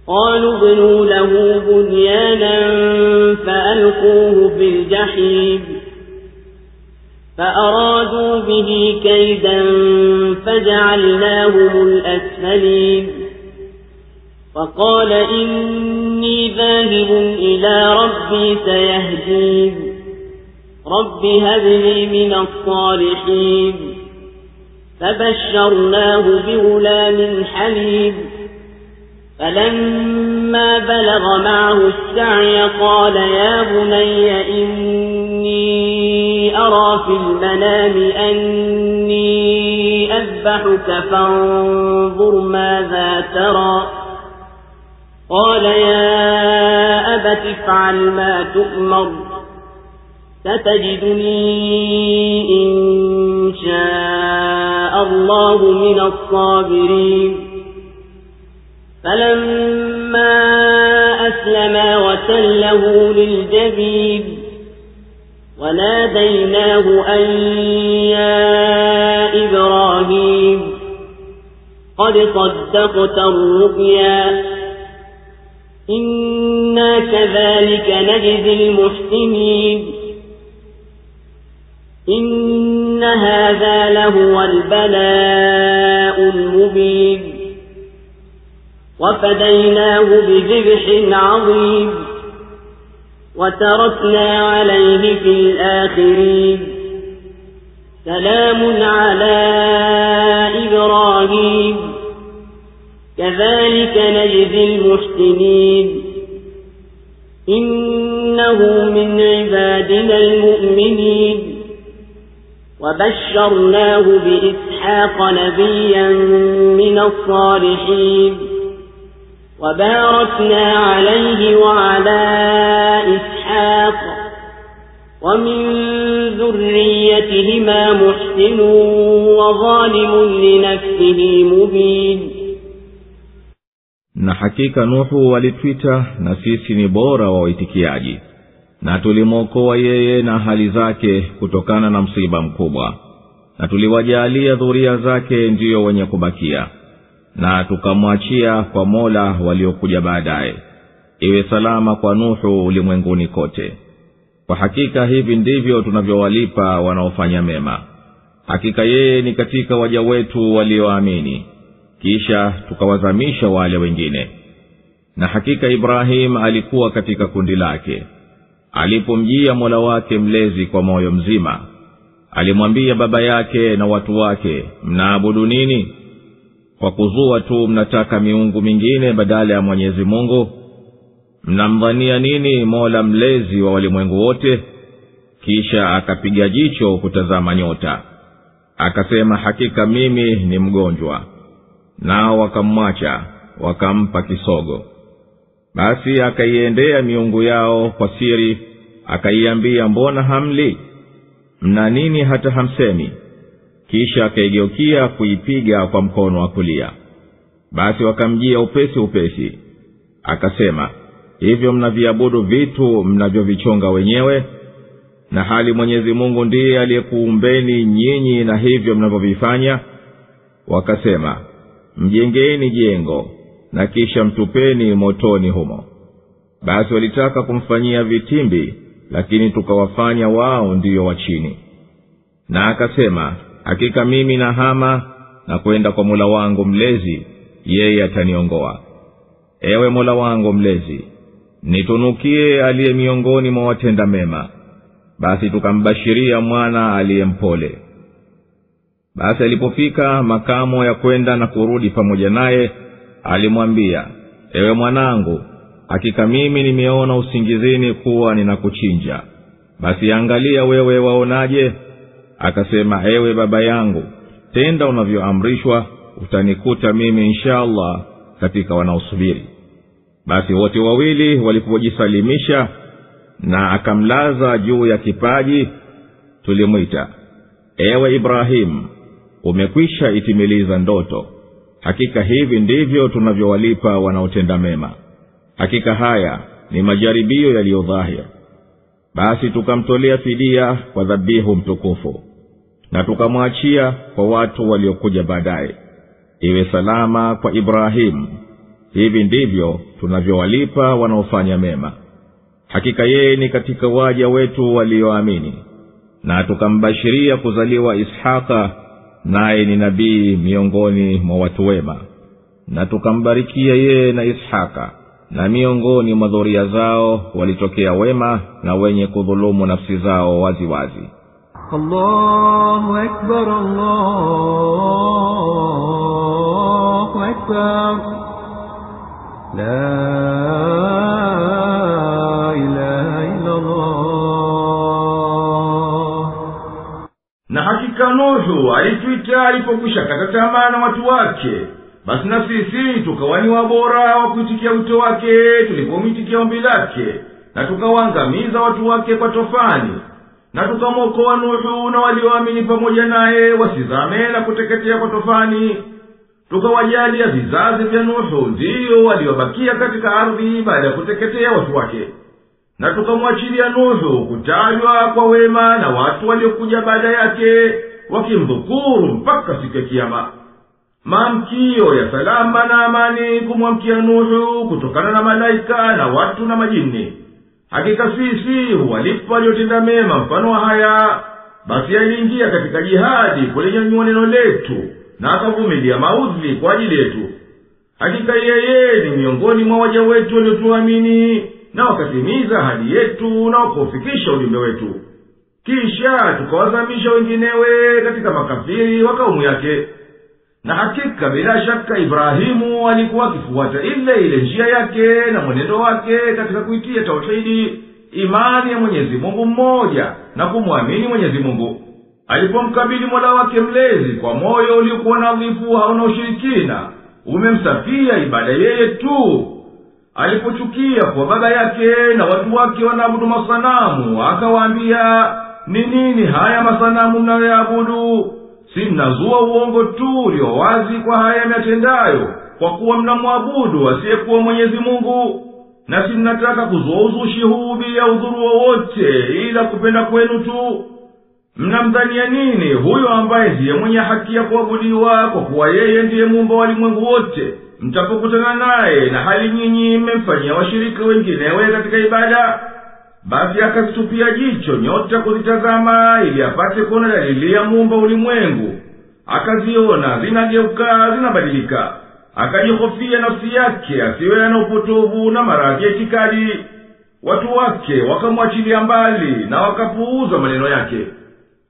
قَالُوا ابْنُوا لَهُ بُنْيَانًا فَأَلْقُوهُ فِي الْجَحِيمِ فَأَرَادُوا بِهِ كَيْدًا فَجَعَلْنَاهُمُ الْأَسْفَلِينَ وَقَالَ إِنِّي ذَاهِبٌ إِلَى رَبِّي سَيَهْدِينِ رَبِّ هَبْ لِي مِنَ الصَّالِحِينَ فَبَشَّرْنَاهُ بِغُلَامٍ حَلِيمٍ فَلَمَّا بَلَغَ مَعَهُ السَّعْيَ قَالَ يَا بُنَيَّ إِنِّي أَرَى فِي الْمَنَامِ أَنِّي أَذْبَحُكَ فَانظُرْ مَاذَا تَرَى قَالَ يَا أَبَتِ افْعَلْ مَا تُؤْمَرُ ستجدني إن شاء الله من الصابرين فلما أسلما وتله للجبين وناديناه أن يا إبراهيم قد صدقت الرؤيا إنا كذلك نجزي المحسنين إن هذا لهو البلاء المبين وفديناه بذبح عظيم وتركنا عليه في الآخرين سلام على إبراهيم كذلك نجزي المحسنين إنه من عبادنا المؤمنين وبشرناه بإسحاق نبيا من الصالحين وباركنا عليه وعلى إسحاق ومن ذريتهما محسن وظالم لنفسه مبين. Na hakika Nuhu walitwita na sisi ni bora wa waitikiaji, na tulimwokoa yeye na hali zake kutokana na msiba mkubwa, na tuliwajalia dhuria zake ndiyo wenye kubakia, na tukamwachia kwa Mola waliokuja baadaye, iwe salama kwa Nuhu ulimwenguni kote. Kwa hakika hivi ndivyo tunavyowalipa wanaofanya mema. Hakika yeye ni katika waja wetu walioamini, kisha tukawazamisha wale wengine. Na hakika Ibrahim alikuwa katika kundi lake. Alipomjia Mola wake mlezi kwa moyo mzima, alimwambia baba yake na watu wake, mnaabudu nini? Kwa kuzua tu mnataka miungu mingine badala ya Mwenyezi Mungu? Mnamdhania nini Mola mlezi wa walimwengu wote? Kisha akapiga jicho kutazama nyota, akasema, hakika mimi ni mgonjwa. Nao wakamwacha, wakampa kisogo. Basi akaiendea miungu yao kwa siri, akaiambia, mbona hamli? Mna nini hata hamsemi? Kisha akaigeukia kuipiga kwa mkono wa kulia. Basi wakamjia upesi upesi. Akasema, hivyo mnaviabudu vitu mnavyovichonga wenyewe, na hali Mwenyezi Mungu ndiye aliyekuumbeni nyinyi na hivyo mnavyovifanya? Wakasema, mjengeni jengo na kisha mtupeni motoni humo. Basi walitaka kumfanyia vitimbi, lakini tukawafanya wao ndiyo wa chini. Na akasema, hakika mimi nahama na kwenda kwa Mola wangu mlezi, yeye ataniongoa. Ewe Mola wangu mlezi, nitunukie aliye miongoni mwa watenda mema. Basi tukambashiria mwana aliyempole. Basi alipofika makamo ya kwenda na kurudi pamoja naye, alimwambia, ewe mwanangu, hakika mimi nimeona usingizini kuwa ninakuchinja. Basi angalia wewe waonaje? Akasema, ewe baba yangu, tenda unavyoamrishwa, utanikuta mimi inshallah katika wanaosubiri. Basi wote wawili walipojisalimisha na akamlaza juu ya kipaji, tulimwita, ewe Ibrahim, umekwisha itimiliza ndoto. Hakika hivi ndivyo tunavyowalipa wanaotenda mema. Hakika haya ni majaribio yaliyodhahir. Basi tukamtolea fidia kwa dhabihu mtukufu, na tukamwachia kwa watu waliokuja baadaye, iwe salama kwa Ibrahim. Hivi ndivyo tunavyowalipa wanaofanya mema. Hakika yeye ni katika waja wetu walioamini. Na tukambashiria kuzaliwa Ishaqa, naye ni nabii miongoni mwa watu wema. Na tukambarikia yeye na Ishaqa, na miongoni mwa dhuria zao walitokea wema na wenye kudhulumu nafsi zao wazi wazi. Allahu Akbar, Allahu Akbar, la ilaha illa Allah. Na hakika Nuhu alitwita alipokwisha kata tamaa na watu wake. Basi na sisi tukawani wabora wa kuitikia wito wake tulipomitikia ombi lake, na tukawaangamiza watu wake kwa tofani. Na tukamwokoa Nuhu na walioamini pamoja naye wasizame na kuteketea kwa tofani. Tukawajalia vizazi vya Nuhu ndiyo waliobakia katika ardhi baada ya kuteketea watu wake. Na tukamwachilia Nuhu kutajwa kwa wema na watu waliokuja baada yake, wakimdhukuru mpaka siku ya kiyama. Maamkio ya salama na amani kumwamkia Nuhu kutokana na malaika na watu na majini. Hakika sisi huwalipa waliotenda mema mfano wa haya. basi aliingia katika jihadi kulinyanyua neno letu na akavumilia maudhi kwa ajili yetu. Hakika yeye ni miongoni mwa waja wetu waliotuamini na wakatimiza ahadi yetu na wakaufikisha ujumbe wetu. Kisha tukawazamisha wenginewe katika makafiri wa kaumu yake. Na hakika bila shaka Ibrahimu alikuwa akifuata ile njia yake na mwenendo wake katika kuitia tauhidi, imani ya Mwenyezi Mungu mmoja na kumwamini Mwenyezi Mungu. Alipomkabili Mola wake mlezi kwa moyo uliokuwa nadhifu hauna ushirikina, umemsafia ibada yeye tu. Alipochukia kwa baba yake na watu wake wanaabudu masanamu, akawaambia, ni nini haya masanamu mnayoyaabudu? Si mnazua uongo tu ulio wazi kwa haya myatendayo, kwa kuwa mnamwabudu asiyekuwa Mwenyezi Mungu, na si mnataka kuzua uzushi huu bila udhuru wowote ila kupenda kwenu tu. Mnamdhania nini huyo ambaye ndiye mwenye haki ya kuabudiwa, kwa kuwa yeye ndiye muumba wa ulimwengu wote, mtapokutana naye na hali nyinyi mmemfanyia washirika wenginewe katika ibada? Basi akazitupia jicho nyota kuzitazama ili apate kuona dalili ya muumba ulimwengu. Akaziona zinageuka, zinabadilika. Akajihofia nafsi yake asiwe na upotovu na maradhi ya itikadi. Watu wake wakamwachilia mbali na wakapuuza maneno yake.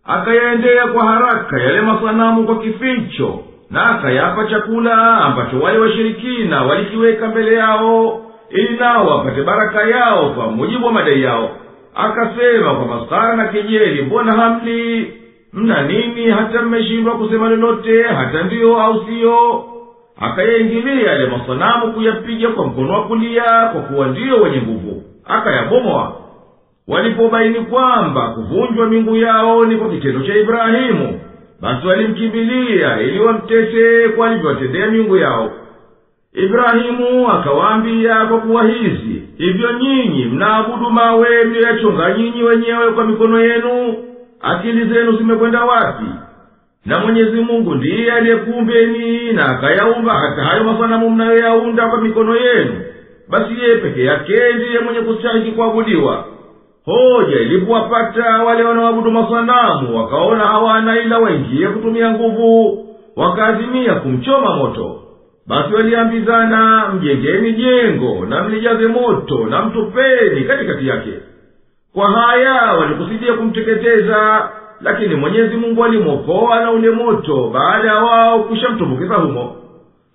Akayaendea kwa haraka yale masanamu kwa kificho, na akayapa chakula ambacho wale washirikina walikiweka mbele yao, ili nao wapate baraka yao kwa mujibu wa madai yao. Akasema kwa maskhara na kejeli, mbona hamli? Mna nini hata mmeshindwa kusema lolote, hata ndiyo au siyo? Akayaingilia yale masanamu kuyapiga kwa mkono wa kulia, kwa kuwa ndiyo wenye nguvu, akayabomoa. Walipobaini kwamba kuvunjwa miungu yao ni kwa kitendo cha Ibrahimu, basi walimkimbilia ili wamtete kwa alivyowatendea miungu yao. Ibrahimu akawaambia kwa kuwa hivyo nyinyi mnaabudu mawe mliyoyachonga nyinyi wenyewe kwa mikono yenu, akili zenu zimekwenda wapi? Na Mwenyezi Mungu ndiye aliyekuumbeni na akayaumba hata hayo masanamu mnayoyaunda kwa mikono yenu, basi yeye peke yake ndiye mwenye kustahili kuabudiwa. Hoja ilipowapata wale wanaoabudu masanamu, wakaona hawana ila waingie kutumia nguvu, wakaazimia kumchoma moto. Basi waliambizana, mjengeni jengo na mlijaze moto na mtupeni katikati yake. Kwa haya walikusudia kumteketeza, lakini Mwenyezi Mungu alimwokoa na ule moto baada ya wao kushamtumbukiza humo.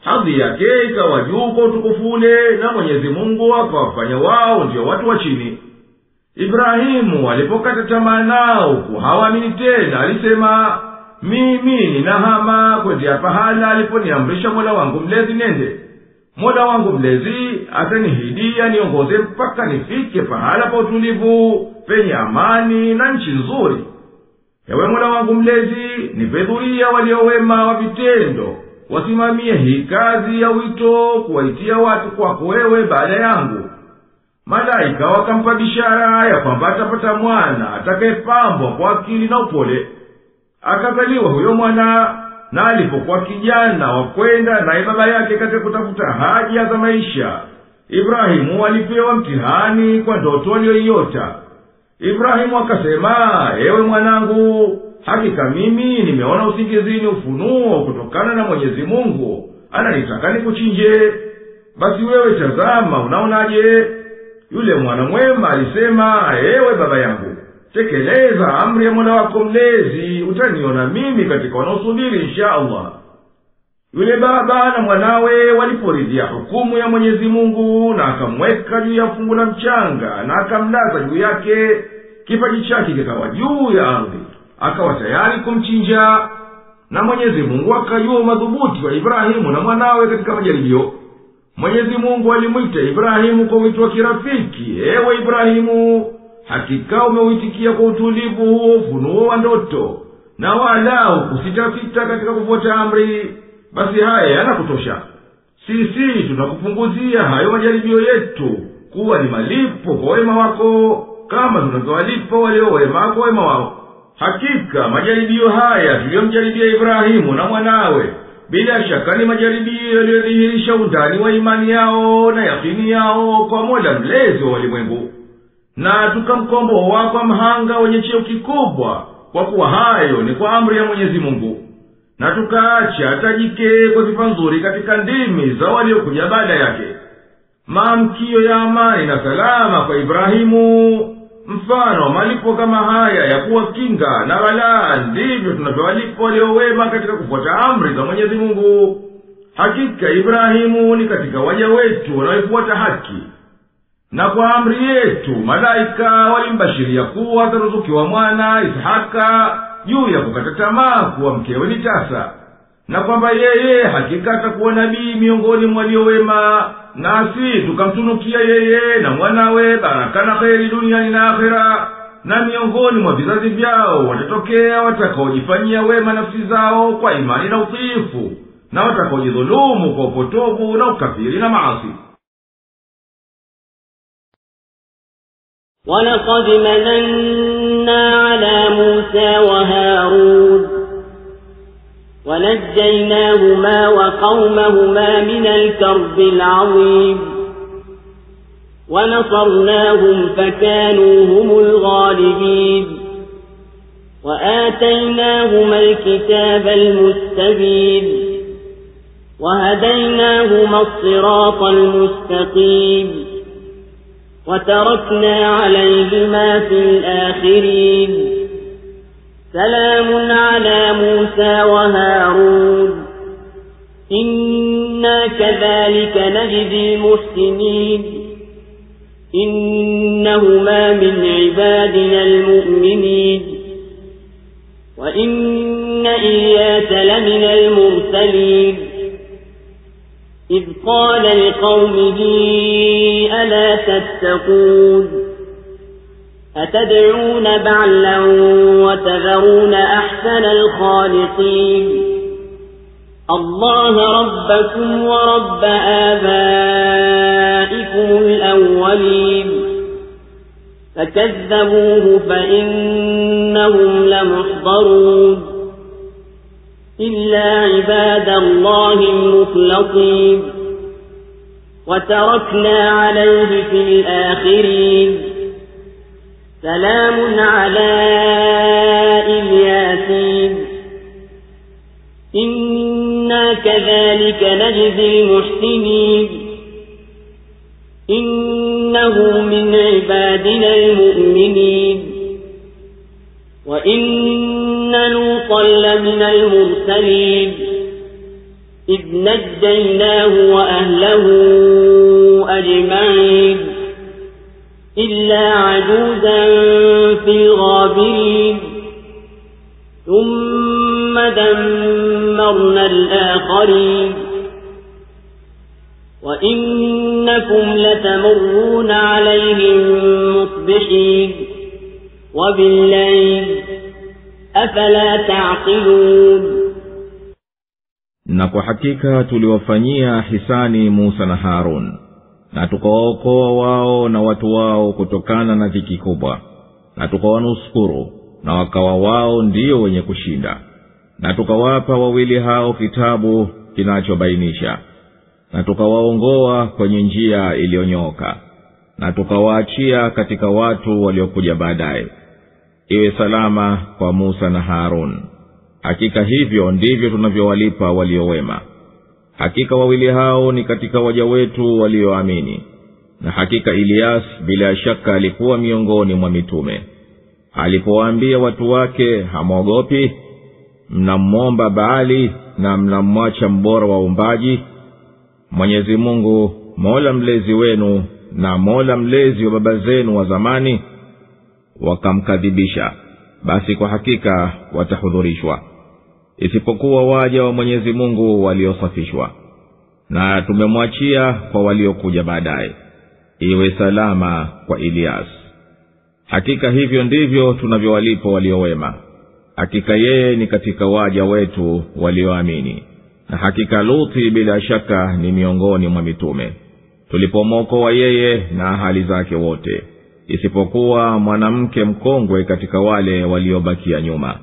Hadhi yake ikawa juu kwa utukufu ule, na Mwenyezi Mungu akawafanya wao ndio watu wa chini. Ibrahimu alipokata tamaa nao hawaamini tena, alisema, mimi ninahama kwenda pahala aliponiamrisha Mola wangu mlezi nende. Mola wangu mlezi atanihidia niongoze mpaka nifike pahala pa utulivu, penye amani na nchi nzuri. Ewe Mola wangu mlezi, nipe dhuria waliowema wa vitendo, wasimamie hii kazi ya wito kuwaitia watu kwako wewe baada yangu. Malaika wakampa bishara ya kwamba atapata mwana atakayepambwa kwa akili na upole. Akazaliwa huyo mwana, na alipokuwa kijana wakwenda naye baba yake katika kutafuta haja za maisha, Ibrahimu alipewa mtihani kwa ndoto aliyoiota. Ibrahimu akasema, ewe mwanangu, hakika mimi nimeona usingizini ufunuo kutokana na Mwenyezi Mungu, ananitaka nikuchinje. Basi wewe tazama, unaonaje? Yule mwana mwema alisema, ewe baba yangu, tekeleza amri ya Mola wako mlezi, utaniona mimi katika wanaosubiri insha Allah. Yule baba na mwanawe waliporidhia hukumu ya Mwenyezi Mungu, na akamweka juu ya fungu la mchanga na akamlaza juu yake, kipaji chake kikawa juu ya ardhi, akawa tayari kumchinja. Na Mwenyezi Mungu akajua madhubuti wa Ibrahimu na mwanawe katika majaribio. Mwenyezi Mungu alimwita Ibrahimu kwa wito wa kirafiki, ewe Ibrahimu, hakika umeuitikia kwa utulivu huo ufunuo wa ndoto, na wala hukusita katika kufuata amri. Basi haya yanakutosha. Sisi tunakupunguzia hayo majaribio yetu kuwa ni malipo kwa wema wako, kama tunavyowalipa walio wema kwa wema wao. Hakika majaribio haya tuliyomjaribia Ibrahimu na mwanawe, bila shaka ni majaribio yaliyodhihirisha undani wa imani yao na yakini yao kwa Mola mlezi wa walimwengu. Na tukamkomboa kwa mhanga wenye cheo kikubwa, kwa kuwa hayo ni kwa amri ya Mwenyezi Mungu. Na tukaacha tajike kwa sifa nzuri katika ndimi za waliokuja baada yake, maamkio ya amani na salama kwa Ibrahimu. Mfano malipo kama haya ya kuwa kinga na balaa ndivyo tunavyowalipa waliowema katika kufuata amri za Mwenyezi Mungu. Hakika Ibrahimu ni katika waja wetu wanaofuata haki. Na kwa amri yetu malaika walimbashiria kuwa ataruzukiwa mwana Ishaka juu ya kukata tamaa kuwa mkewe ni tasa, na kwamba yeye hakika atakuwa nabii miongoni mwa waliowema, nasi tukamtunukia yeye na mwanawe baraka na kheri duniani na akhera. Na miongoni mwa vizazi vyao watatokea watakaojifanyia wema nafsi zao kwa imani na utiifu, na watakaojidhulumu kwa upotovu na ukafiri na maasi. وَلَقَدْ مَنَنَّا عَلَى مُوسَى وَهَارُونَ وَنَجَّيْنَاهُمَا وَقَوْمَهُمَا مِنَ الْكَرْبِ الْعَظِيمِ وَنَصَرْنَاهُمْ فَكَانُوا هُمُ الْغَالِبِينَ وَآتَيْنَاهُمَا الْكِتَابَ الْمُسْتَبِينَ وَهَدَيْنَاهُمَا الصِّرَاطَ الْمُسْتَقِيمَ وَتَرَكْنَا عَلَيْهِمَا فِي الْآخِرِينَ سَلَامٌ عَلَى مُوسَى وَهَارُونَ إِنَّا كَذَلِكَ نَجْزِي الْمُحْسِنِينَ إِنَّهُمَا مِنْ عِبَادِنَا الْمُؤْمِنِينَ وَإِنَّ إِلْيَاسَ لَمِنَ الْمُرْسَلِينَ إِذْ قَالَ لِقَوْمِهِ أَلَا تَتَّقُونَ أَتَدْعُونَ بَعْلًا وَتَذَرُونَ أَحْسَنَ الْخَالِقِينَ اللَّهَ رَبَّكُمْ وَرَبَّ آبَائِكُمُ الْأَوَّلِينَ فَكَذَّبُوهُ فَإِنَّهُمْ لَمُحْضَرُونَ إِلَّا عِبَادَ اللَّهِ الْمُخْلَصِينَ وَتَرَكْنَا عَلَيْهِ في الْآخِرِينَ سَلَامٌ عَلَى الْيَاسِينَ إِنَّا كَذَلِكَ نَجْزِي الْمُحْسِنِينَ إِنَّهُ مِنْ عِبَادِنَا الْمُؤْمِنِينَ وَإِنَّ لُوطًا لَمِنَ الْمُرْسَلِينَ إِذْ نَجَّيْنَاهُ وَأَهْلَهُ أَجْمَعِينَ إِلَّا عَجُوزًا فِي الْغَابِرِينَ ثُمَّ دَمَّرْنَا الْآخَرِينَ وَإِنَّكُمْ لَتَمُرُّونَ عَلَيْهِمْ مُصْبِحِينَ وَبِاللَّيْلِ أَفَلَا تَعْقِلُونَ. Na kwa hakika tuliwafanyia hisani Musa na Harun, na tukawaokoa wao na watu wao kutokana na dhiki kubwa, na tukawanusuru na wakawa wao ndio wenye kushinda. Na tukawapa wawili hao kitabu kinachobainisha, na tukawaongoa kwenye njia iliyonyooka, na tukawaachia katika watu waliokuja baadaye iwe salama kwa Musa na Harun. Hakika hivyo ndivyo tunavyowalipa waliowema. Hakika wawili hao ni katika waja wetu walioamini. Na hakika Ilyas bila shaka alikuwa miongoni mwa mitume. Alipowaambia watu wake, hamwogopi? Mnamwomba Baali na mnamwacha mbora wa umbaji? Mwenyezi Mungu, Mola mlezi wenu na Mola mlezi wa baba zenu wa zamani, wakamkadhibisha, basi kwa hakika watahudhurishwa, isipokuwa waja wa Mwenyezi Mungu waliosafishwa. Na tumemwachia kwa waliokuja baadaye iwe salama kwa Ilyas. Hakika hivyo ndivyo tunavyowalipa waliowema. Hakika yeye ni katika waja wetu walioamini. Na hakika Luthi bila shaka ni miongoni mwa mitume. Tulipomwokoa yeye na ahali zake wote, isipokuwa mwanamke mkongwe katika wale waliobakia nyuma.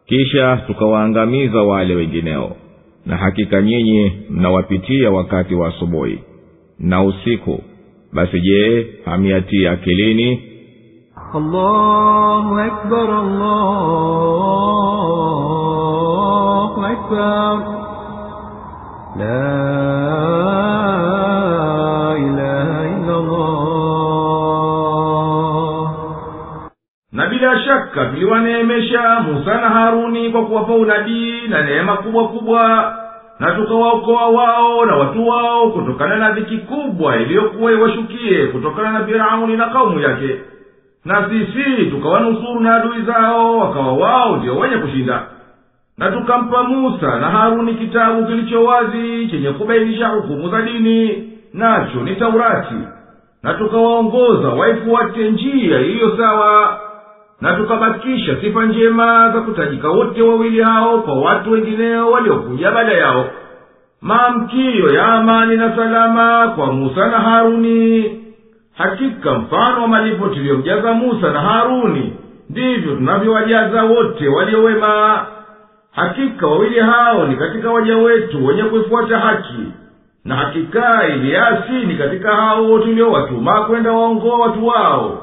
Kisha tukawaangamiza wale wengineo. Na hakika nyinyi mnawapitia wakati wa asubuhi na usiku. Basi je, hamiatia akilini? الله أكبر الله أكبر لا إله إلا الله. Na bila shaka tuliwaneemesha Musa na Haruni kwa kuwapa unabii na neema kubwa kubwa, na tukawaokoa wao na watu wao kutokana na dhiki kubwa iliyokuwa iwashukie kutokana na Firauni na kaumu yake. Na sisi tukawanusuru na adui zao, wakawa wao ndio wenye kushinda. Na tukampa Musa na Haruni kitabu kilicho wazi chenye kubainisha hukumu za dini, nacho ni Taurati. Na tukawaongoza waifuate njia iliyo sawa, na tukabakisha sifa njema za kutajika wote wawili hao kwa watu wengineo waliokuja baada yao. Maamkio ya amani na salama kwa Musa na Haruni. Hakika mfano wa malipo tuliyomjaza Musa na Haruni ndivyo tunavyowajaza wote waliowema. Hakika wawili hao ni katika waja wetu wenye kuifuata haki, na hakika Eliasi ni katika hao tuliowatuma kwenda waongoa watu wao.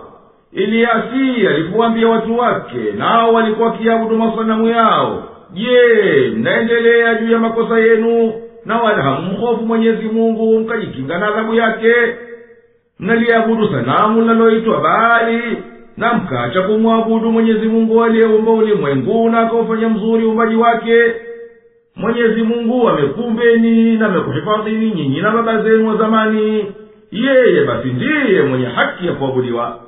Eliasi alipoambia watu wake, nao walikuwa wakiabudu masanamu yao, je, mnaendelea juu ya makosa yenu na wala hamhofu Mwenyezi Mungu mkajikinga na adhabu yake? Mnaliabudu sanamu linaloitwa Baali, na mkaacha kumwabudu Mwenyezi Mungu aliyeumba ulimwengu na akaufanya mzuri uumbaji wake. Mwenyezi Mungu amekumbeni na amekuhifadhini nyinyi na baba zenu wa zamani. Yeye basi ndiye mwenye haki ya kuabudiwa.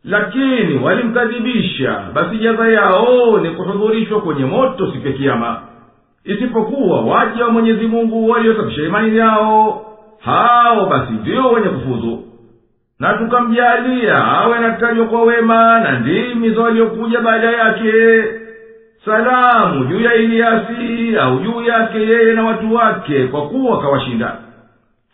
Lakini walimkadhibisha, basi jaza yao ni kuhudhurishwa kwenye moto siku ya Kiyama. Isipokuwa waja wa Mwenyezi Mungu waliosafisha imani yao, hao basi ndio wenye kufuzu. Na tukamjalia awe anatajwa kwa wema na ndimi za waliokuja baada yake. Salamu juu ya Eliasi au juu yake yeye na watu wake, kwa kuwa kawashinda.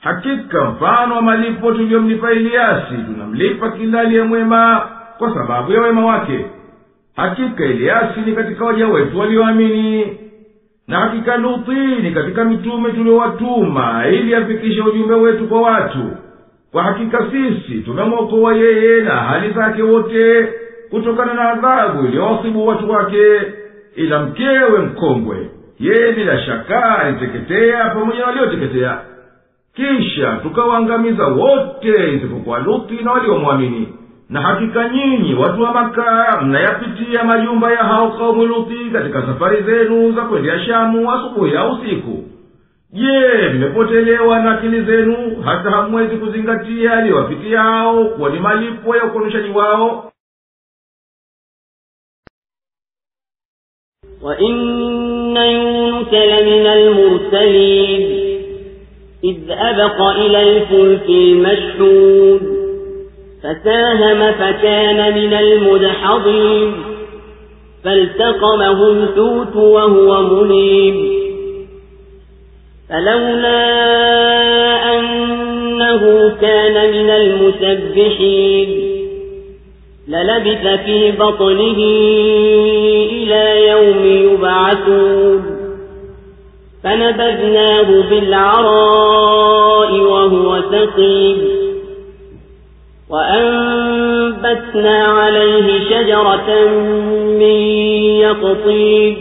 Hakika mfano wa malipo tuliyomlipa Eliasi tunamlipa kila aliye mwema kwa sababu ya wema wake. Hakika Eliasi ni katika waja wetu walioamini. Na hakika Luthi ni katika mitume tuliowatuma ili afikishe ujumbe wetu kwa watu. Kwa hakika sisi tumemwokoa yeye na hali zake wote kutokana na adhabu iliyowasibu watu wake, ila mkewe mkongwe yeye bila shaka aliteketea pamoja na walioteketea. Kisha tukawaangamiza wote isipokuwa Luthi na waliomwamini. Na hakika nyinyi watu wa Maka mnayapitia majumba ya hao kaumu Luthi katika safari zenu za kwenda Shamu asubuhi au usiku. Je, mmepotelewa na akili zenu hata hamwezi kuzingatia aliyowapitia hao kuwa ni malipo ya ukonishaji wao? وَإِنَّ يُونُسَ لَمِنَ الْمُرْسَلِينَ إِذْ أَبَقَ إِلَى الْفُلْكِ الْمَشْحُونِ فَسَاهَمَ فَكَانَ مِنَ الْمُدْحَضِينَ فَالْتَقَمَهُ الْحُوتُ وَهُوَ مُلِيمٌ فَلَوْلَا أَنَّهُ كَانَ مِنَ الْمُسَبِّحِينَ لَلَبِثَ فِي بَطْنِهِ إِلَى يَوْمِ يُبْعَثُونَ فَنَبَذْنَاهُ بِالْعَرَاءِ وَهُوَ سَقِيمٌ وَأَنبَتْنَا عَلَيْهِ شَجَرَةً مِّن يَقْطِينٍ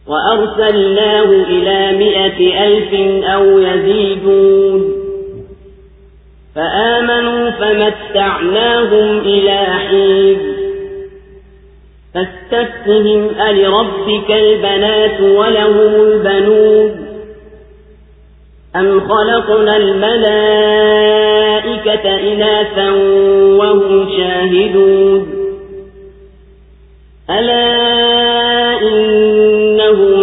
وَأَرْسَلْنَاهُ إِلَى 100,000 أَوْ يَزِيدُونَ فَآمَنُوا فَمَتَّعْنَاهُمْ إِلَى حِينٍ فَاسْتَفْتِهِمْ أَلِرَبِّكَ الْبَنَاتُ وَلَهُمُ الْبَنُونَ أَمْ خَلَقْنَا الْمَلَائِكَةَ إِنَاثًا وَهُمْ شَاهِدُونَ أَلَا إِنَّهُمْ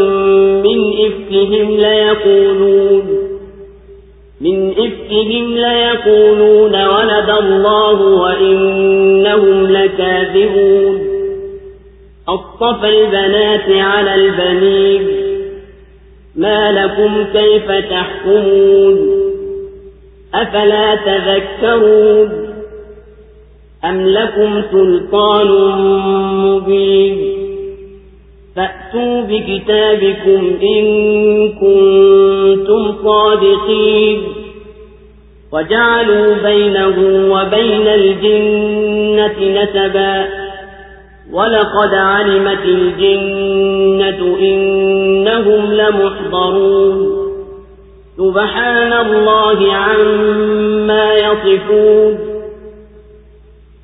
مِنْ إِفْكِهِمْ لَيَقُولُونَ وَلَدَ اللَّهُ وَإِنَّهُمْ لَكَاذِبُونَ أَصْطَفَى الْبَنَاتِ عَلَى الْبَنِينَ مَا لَكُمْ كَيْفَ تَحْكُمُونَ أَفَلَا تَذَكَّرُونَ أَمْ لَكُمْ سُلْطَانٌ مُبِينٌ فَأْتُوا بِكِتَابِكُمْ إِن كُنتُمْ صَادِقِينَ وجعلوا بينه وبين الجنة نسبا ولقد علمت الجنة إنهم لمحضرون سبحان الله عما يصفون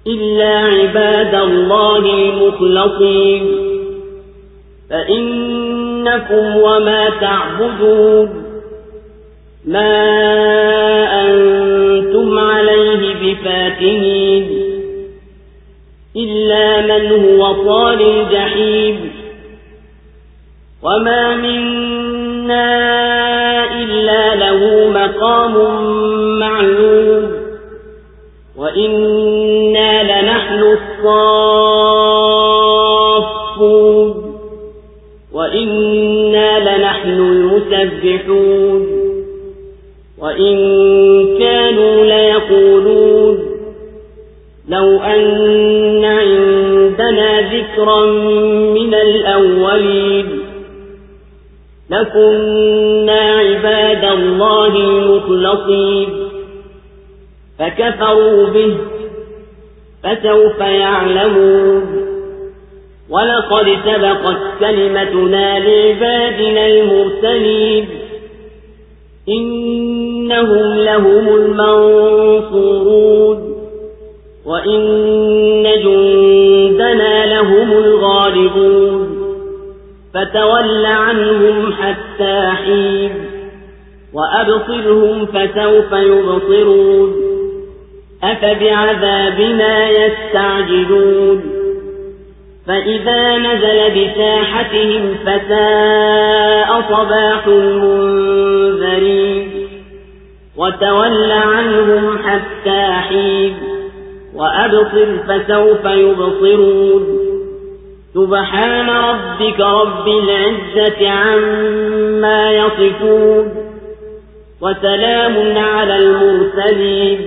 إلا عباد الله المخلصين فإنكم وما تعبدون ما أنتم عليه بفاتنين إلا من هو صال الجحيم وما منا إلا له مقام معلوم وإنا لنحن الصافون وإنا لنحن المسبحون وإن كانوا ليقولون لو أن عندنا ذكرا من الأولين لكنا عباد الله المخلصين فكفروا به فسوف يعلمون ولقد سبقت كلمتنا لعبادنا المرسلين إنهم لهم المنصورون وإن جندنا لهم الغالبون فتول عنهم حتى حين وأبصرهم فسوف يبصرون أفبعذابنا يستعجلون فإذا نزل بساحتهم فساء صباح المنذرين وتول عنهم حتى حين وأبصر فسوف يبصرون سبحان ربك رب العزة عما يصفون وسلام على المرسلين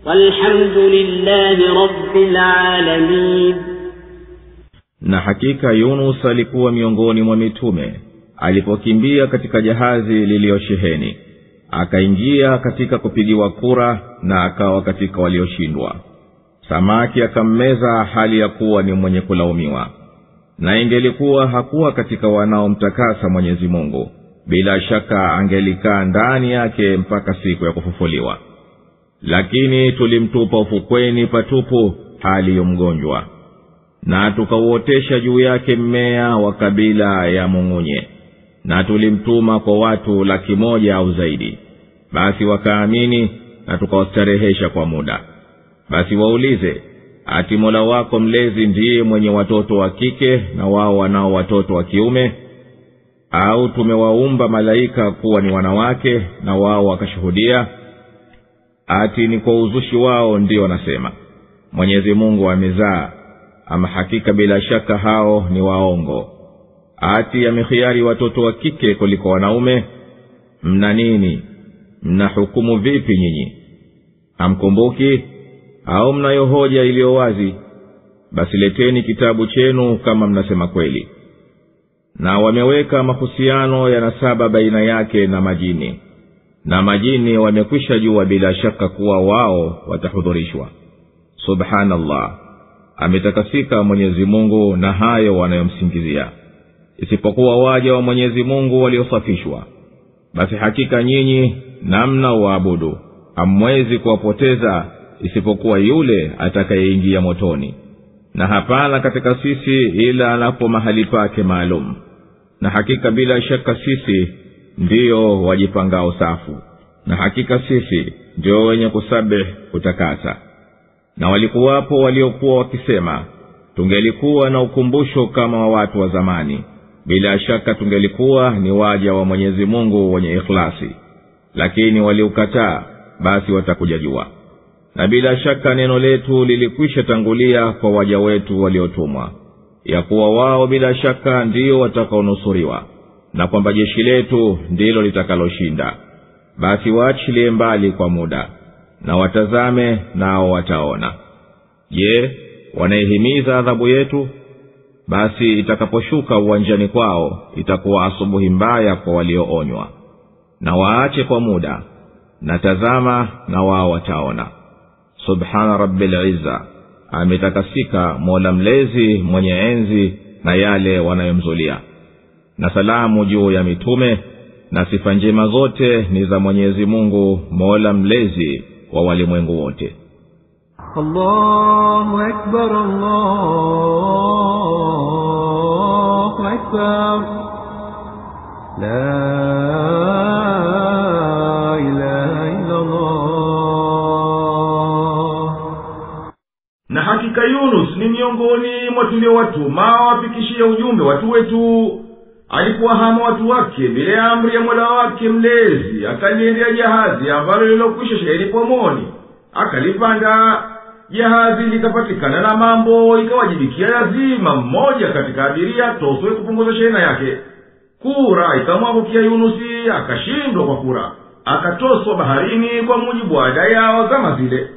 والحمد لله رب العالمين. Na hakika Yunus alikuwa miongoni mwa mitume alipokimbia katika jahazi liliosheheni, akaingia katika kupigiwa kura na akawa katika walioshindwa. Samaki akammeza hali ya kuwa ni mwenye kulaumiwa. Na ingelikuwa hakuwa katika wanaomtakasa Mwenyezi Mungu, bila shaka angelikaa ndani yake mpaka siku ya kufufuliwa. Lakini tulimtupa ufukweni patupu hali ya mgonjwa, na tukauotesha juu yake mmea wa kabila ya mung'unye, na tulimtuma kwa watu 100,000 au zaidi. Basi wakaamini na tukawastarehesha kwa muda. Basi waulize, ati Mola wako mlezi ndiye mwenye watoto wa kike na wao wanao watoto wa kiume? Au tumewaumba malaika kuwa ni wanawake na wao wakashuhudia? Ati ni kwa uzushi wao ndio wanasema Mwenyezi Mungu amezaa, ama hakika bila shaka hao ni waongo. Ati amekhiari watoto wa kike kuliko wanaume? Mna nini? Mna hukumu vipi nyinyi? Hamkumbuki? Au mnayo hoja iliyo wazi? Basi leteni kitabu chenu kama mnasema kweli. Na wameweka mahusiano ya nasaba baina yake na majini, na majini wamekwisha jua bila shaka kuwa wao watahudhurishwa. Subhanallah, ametakasika Mwenyezi Mungu na hayo wanayomsingizia, isipokuwa waja wa Mwenyezi Mungu waliosafishwa. Basi hakika nyinyi namna waabudu hamwezi kuwapoteza isipokuwa yule atakayeingia motoni, na hapana katika sisi ila anapo mahali pake maalum. Na hakika bila shaka sisi ndio wajipangao safu, na hakika sisi ndio wenye kusabih kutakasa. Na walikuwapo waliokuwa wakisema, tungelikuwa na ukumbusho kama wa watu wa zamani, bila shaka tungelikuwa ni waja wa Mwenyezi Mungu wenye ikhlasi. Lakini waliukataa, basi watakuja jua. Na bila shaka neno letu lilikwisha tangulia kwa waja wetu waliotumwa, ya kuwa wao bila shaka ndio watakaonusuriwa, na kwamba jeshi letu ndilo litakaloshinda. Basi waachilie mbali kwa muda, na watazame nao wataona. Je, wanaihimiza adhabu yetu? Basi itakaposhuka uwanjani kwao itakuwa asubuhi mbaya kwa walioonywa. Na waache kwa muda, na tazama na wao wataona. Subhana rabbil izza, ametakasika Mola mlezi mwenye enzi na yale wanayomzulia. Na salamu juu ya mitume, na sifa njema zote ni za Mwenyezi Mungu Mola mlezi wa walimwengu wote. Allahu akbar, Allahu akbar, la ilaha illa Allah. Na hakika Yunus ni miongoni mwa tuliowatuma wafikishie ujumbe watu wetu. Alikuwahama watu wake bila amri ya Mola wake mlezi, akaliendea jahazi ambalo lilokwisha sheheni pomoni. Akalipanda jahazi, likapatikana na mambo, ikawajibikia lazima mmoja katika abiria toswe kupunguza shehena yake. Kura ikamwangukia Yunusi, akashindwa kwa kura, akatoswa baharini kwa mujibu wa ada yao zama zile.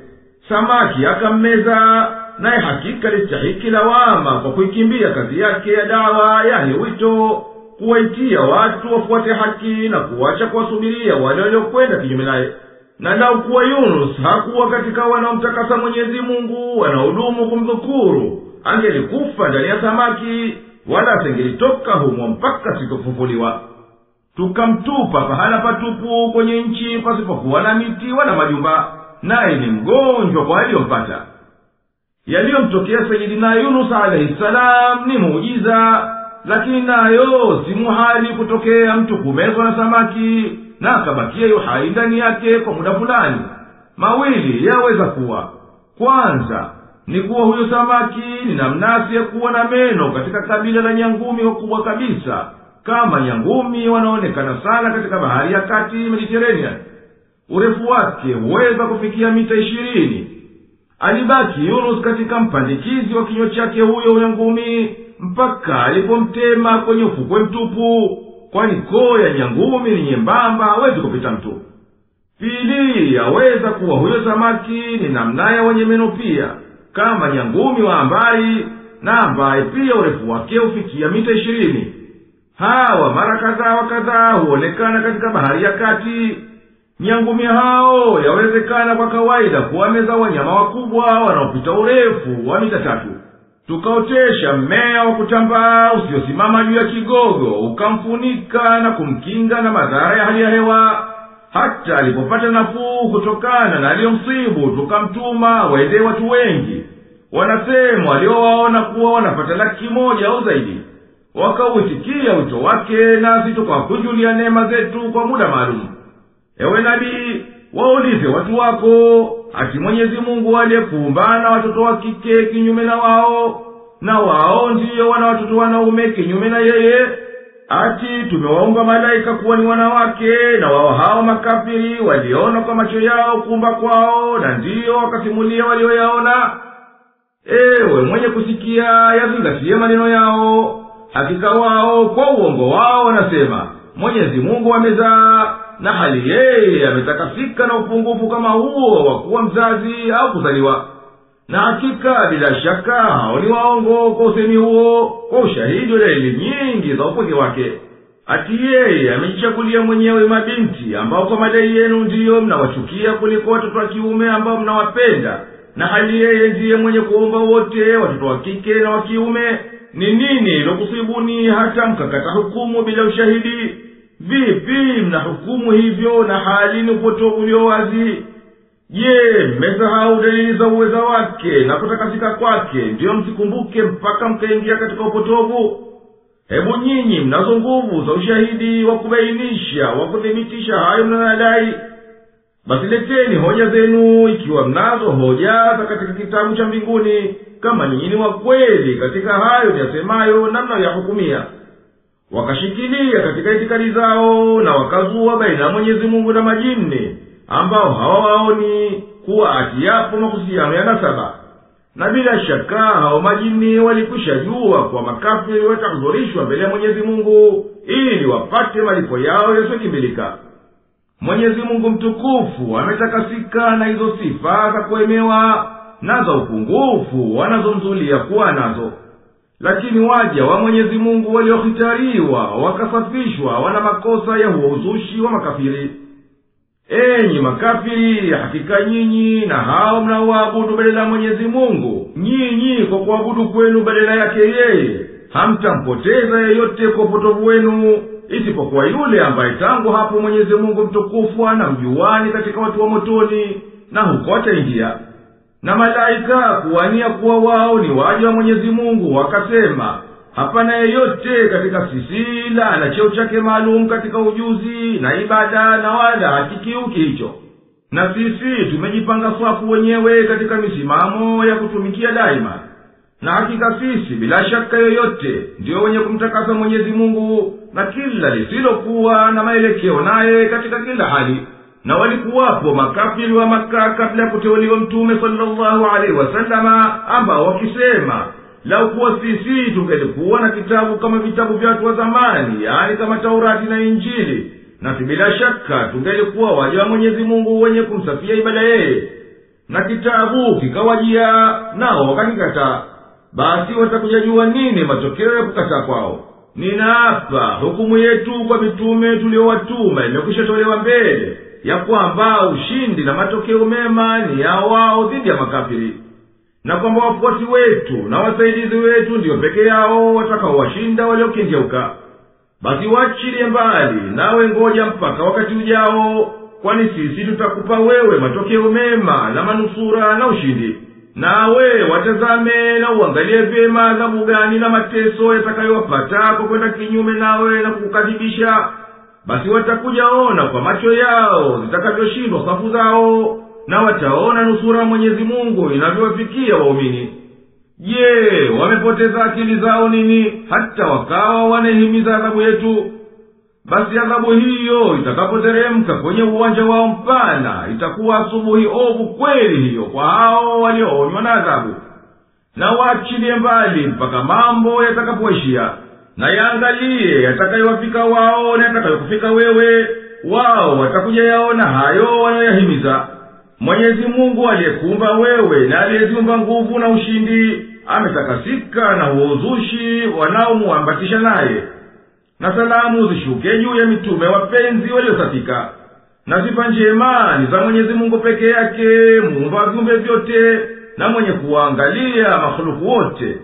Samaki akammeza, naye hakika listahiki lawama kwa kuikimbia kazi yake ya dawa, yani wito, kuwaitia watu wafuate haki na kuacha kuwasubiria wale waliokwenda kinyume naye. Na lau kuwa Yunus hakuwa katika wanaomtakasa Mwenyezi Mungu, wanahudumu kumdhukuru, angelikufa ndani ya samaki, wala asingelitoka humo mpaka sitofufuliwa. Tukamtupa pahala patupu kwenye nchi pasipokuwa na miti wala majumba, naye ni mgonjwa kwa aliyompata. Yaliyomtokea Sayyidina Yunus alayhi salam ni muujiza, lakini nayo si muhali kutokea mtu kumezwa na samaki na akabakia yuhai ndani yake kwa muda fulani. Mawili yaweza kuwa: kwanza ni kuwa huyo samaki ni namnasi ya kuwa na meno katika kabila la nyangumi wakubwa kabisa, kama nyangumi wanaonekana sana katika bahari ya kati Mediterranean. Urefu wake huweza kufikia mita 20. Alibaki Yunus katika mpandikizi wa kinywa chake huyo nyangumi mpaka alipomtema kwenye ufukwe mtupu, kwani koo ya nyangumi ni nyembamba, hawezi kupita mtu. Pili, yaweza kuwa huyo samaki ni namnaya wenye meno pia, kama nyangumi wa ambai, na ambaye pia urefu wake hufikia mita 20. Hawa mara kadhaa wa kadhaa huonekana katika bahari ya kati. Nyangumi hao yawezekana kwa kawaida kuwameza wanyama wakubwa wanaopita urefu wa mita 3. Tukaotesha mmea wa kutambaa usiosimama juu ya kigogo, ukamfunika na kumkinga na madhara ya hali ya hewa. Hata alipopata nafuu kutokana na aliyomsibu, tukamtuma waende watu wengi. Wanasema waliowaona kuwa wanapata 100,000 au zaidi. Wakauitikia wito wake, nasi tukawakunjulia neema zetu kwa muda maalum. Ewe nabii, waulize watu wako, ati Mwenyezi Mungu aliyekuumba na watoto wa kike kinyume na wao, na wao ndiyo wana watoto wanaume kinyume na yeye? Ati tumewaumba malaika kuwa ni wanawake, na wao hao makafiri waliona kwa macho yao kuumba kwao, na ndiyo wakasimulia walioyaona? Ewe mwenye kusikia, yazingatie maneno yao. Hakika wao kwa uongo wao wanasema Mwenyezi Mungu amezaa, na hali yeye ametakasika na upungufu kama huo wa kuwa mzazi au kuzaliwa. Na hakika bila shaka hao ni waongo kwa usemi huo, kwa ushahidi wa dalili nyingi za upweke wake. Ati yeye amejichagulia mwenyewe mabinti ambao kwa madai yenu ndiyo mnawachukia kuliko watoto wa kiume ambao mnawapenda, na hali yeye ndiye mwenye kuomba wote watoto wa kike na wa kiume. Ni nini ilokusibuni hata mkakata hukumu bila ushahidi? Vipi mnahukumu hivyo na hali ni upotovu ulio wazi? Je, mmesahau dalili za uweza wake na kutakasika kwake, ndiyo msikumbuke mpaka mkaingia katika upotovu? Hebu nyinyi mnazo nguvu za ushahidi wa kubainisha, wa kuthibitisha hayo mnayodai. Basi leteni hoja zenu, ikiwa mnazo hoja za katika kitabu cha mbinguni, kama nyinyi ni wa kweli katika hayo yasemayo na mnayoyahukumia. Wakashikilia katika itikadi zao, na wakazua baina ya Mwenyezi Mungu na majini, ambao hawawaoni kuwa ati yapo mahusiano ya nasaba. Na bila shaka hao majini walikwisha jua kwa makafiri watahudhurishwa mbele ya Mwenyezi Mungu, ili wapate malipo yao yasiyokimbilika. Mwenyezi Mungu mtukufu ametakasika na hizo sifa za kuemewa na za upungufu wanazomzulia kuwa nazo. Lakini waja wa Mwenyezi Mungu waliohitariwa wakasafishwa wana makosa ya huo uzushi wa makafiri. enyi makafiri, hakika nyinyi na hao mnaoabudu badala ya Mwenyezi Mungu, nyinyi kwa kuabudu kwenu badala yake yeye hamtampoteza yeyote kwa upotovu wenu, isipokuwa yule ambaye tangu hapo Mwenyezi Mungu mtukufu anamjuani katika watu wa motoni, na huko ataingia. Na malaika kuwania kuwa wao ni waja wa Mwenyezi Mungu wakasema, hapana yeyote katika sisi ila ana cheo chake maalum katika ujuzi na ibada, na wala hakikiuki hicho. Na sisi tumejipanga swafu wenyewe katika misimamo ya kutumikia daima. Na hakika sisi bila shaka yoyote ndio wenye kumtakasa Mwenyezi Mungu na kila lisilokuwa na maelekeo naye katika kila hali. Na walikuwapo makafiri wa Makka kabla ya kuteuliwa Mtume sallallahu alaihi wasallama, ambao wakisema, lau kuwa sisi tungelikuwa na kitabu kama vitabu vya watu wa zamani, yani kama Taurati na Injili, na bila shaka tungelikuwa waja wa Mwenyezi Mungu wenye kumsafia ibada yeye. Na kitabu kikawajia nao wakakikataa, basi watakujajua nini matokeo ya kukataa kwao. Ninaapa hukumu yetu kwa mitume tuliowatuma imekwisha tolewa mbele, ya kwamba ushindi na matokeo mema ni ya wao dhidi ya makafiri, na kwamba wafuasi wetu na wasaidizi wetu ndio peke yao watakaowashinda waliokengeuka. Basi wachilie mbali, nawe ngoja mpaka wakati ujao, kwani sisi tutakupa wewe matokeo mema na manusura na ushindi. Nawe watazame na uangalie vyema adhabu gani na mateso yatakayowapata kwa kwenda kinyume nawe na kukukadhibisha. Basi watakujaona kwa macho yao zitakavyoshindwa safu zao, na wataona nusura Mwenyezi Mungu inavyowafikia waumini. Je, wamepoteza akili zao nini hata wakawa wanahimiza adhabu yetu? Basi adhabu hiyo itakapoteremka kwenye uwanja wao mpana, itakuwa asubuhi ovu kweli hiyo kwa hao walioonywa na adhabu. Na waachilie mbali mpaka mambo yatakapoishia, na yaangalie yatakayowafika wao na yatakayokufika wewe. Wao watakuja yaona hayo wanayoyahimiza. Mwenyezi Mungu aliyekuumba wewe na aliyeziumba nguvu na ushindi ametakasika na uozushi wanaomuambatisha naye. Na salamu zishuke juu ya mitume wapenzi waliosafika. Na sifa njema ni za Mwenyezi Mungu peke yake, muumba viumbe vyote na mwenye kuangalia makhluku wote.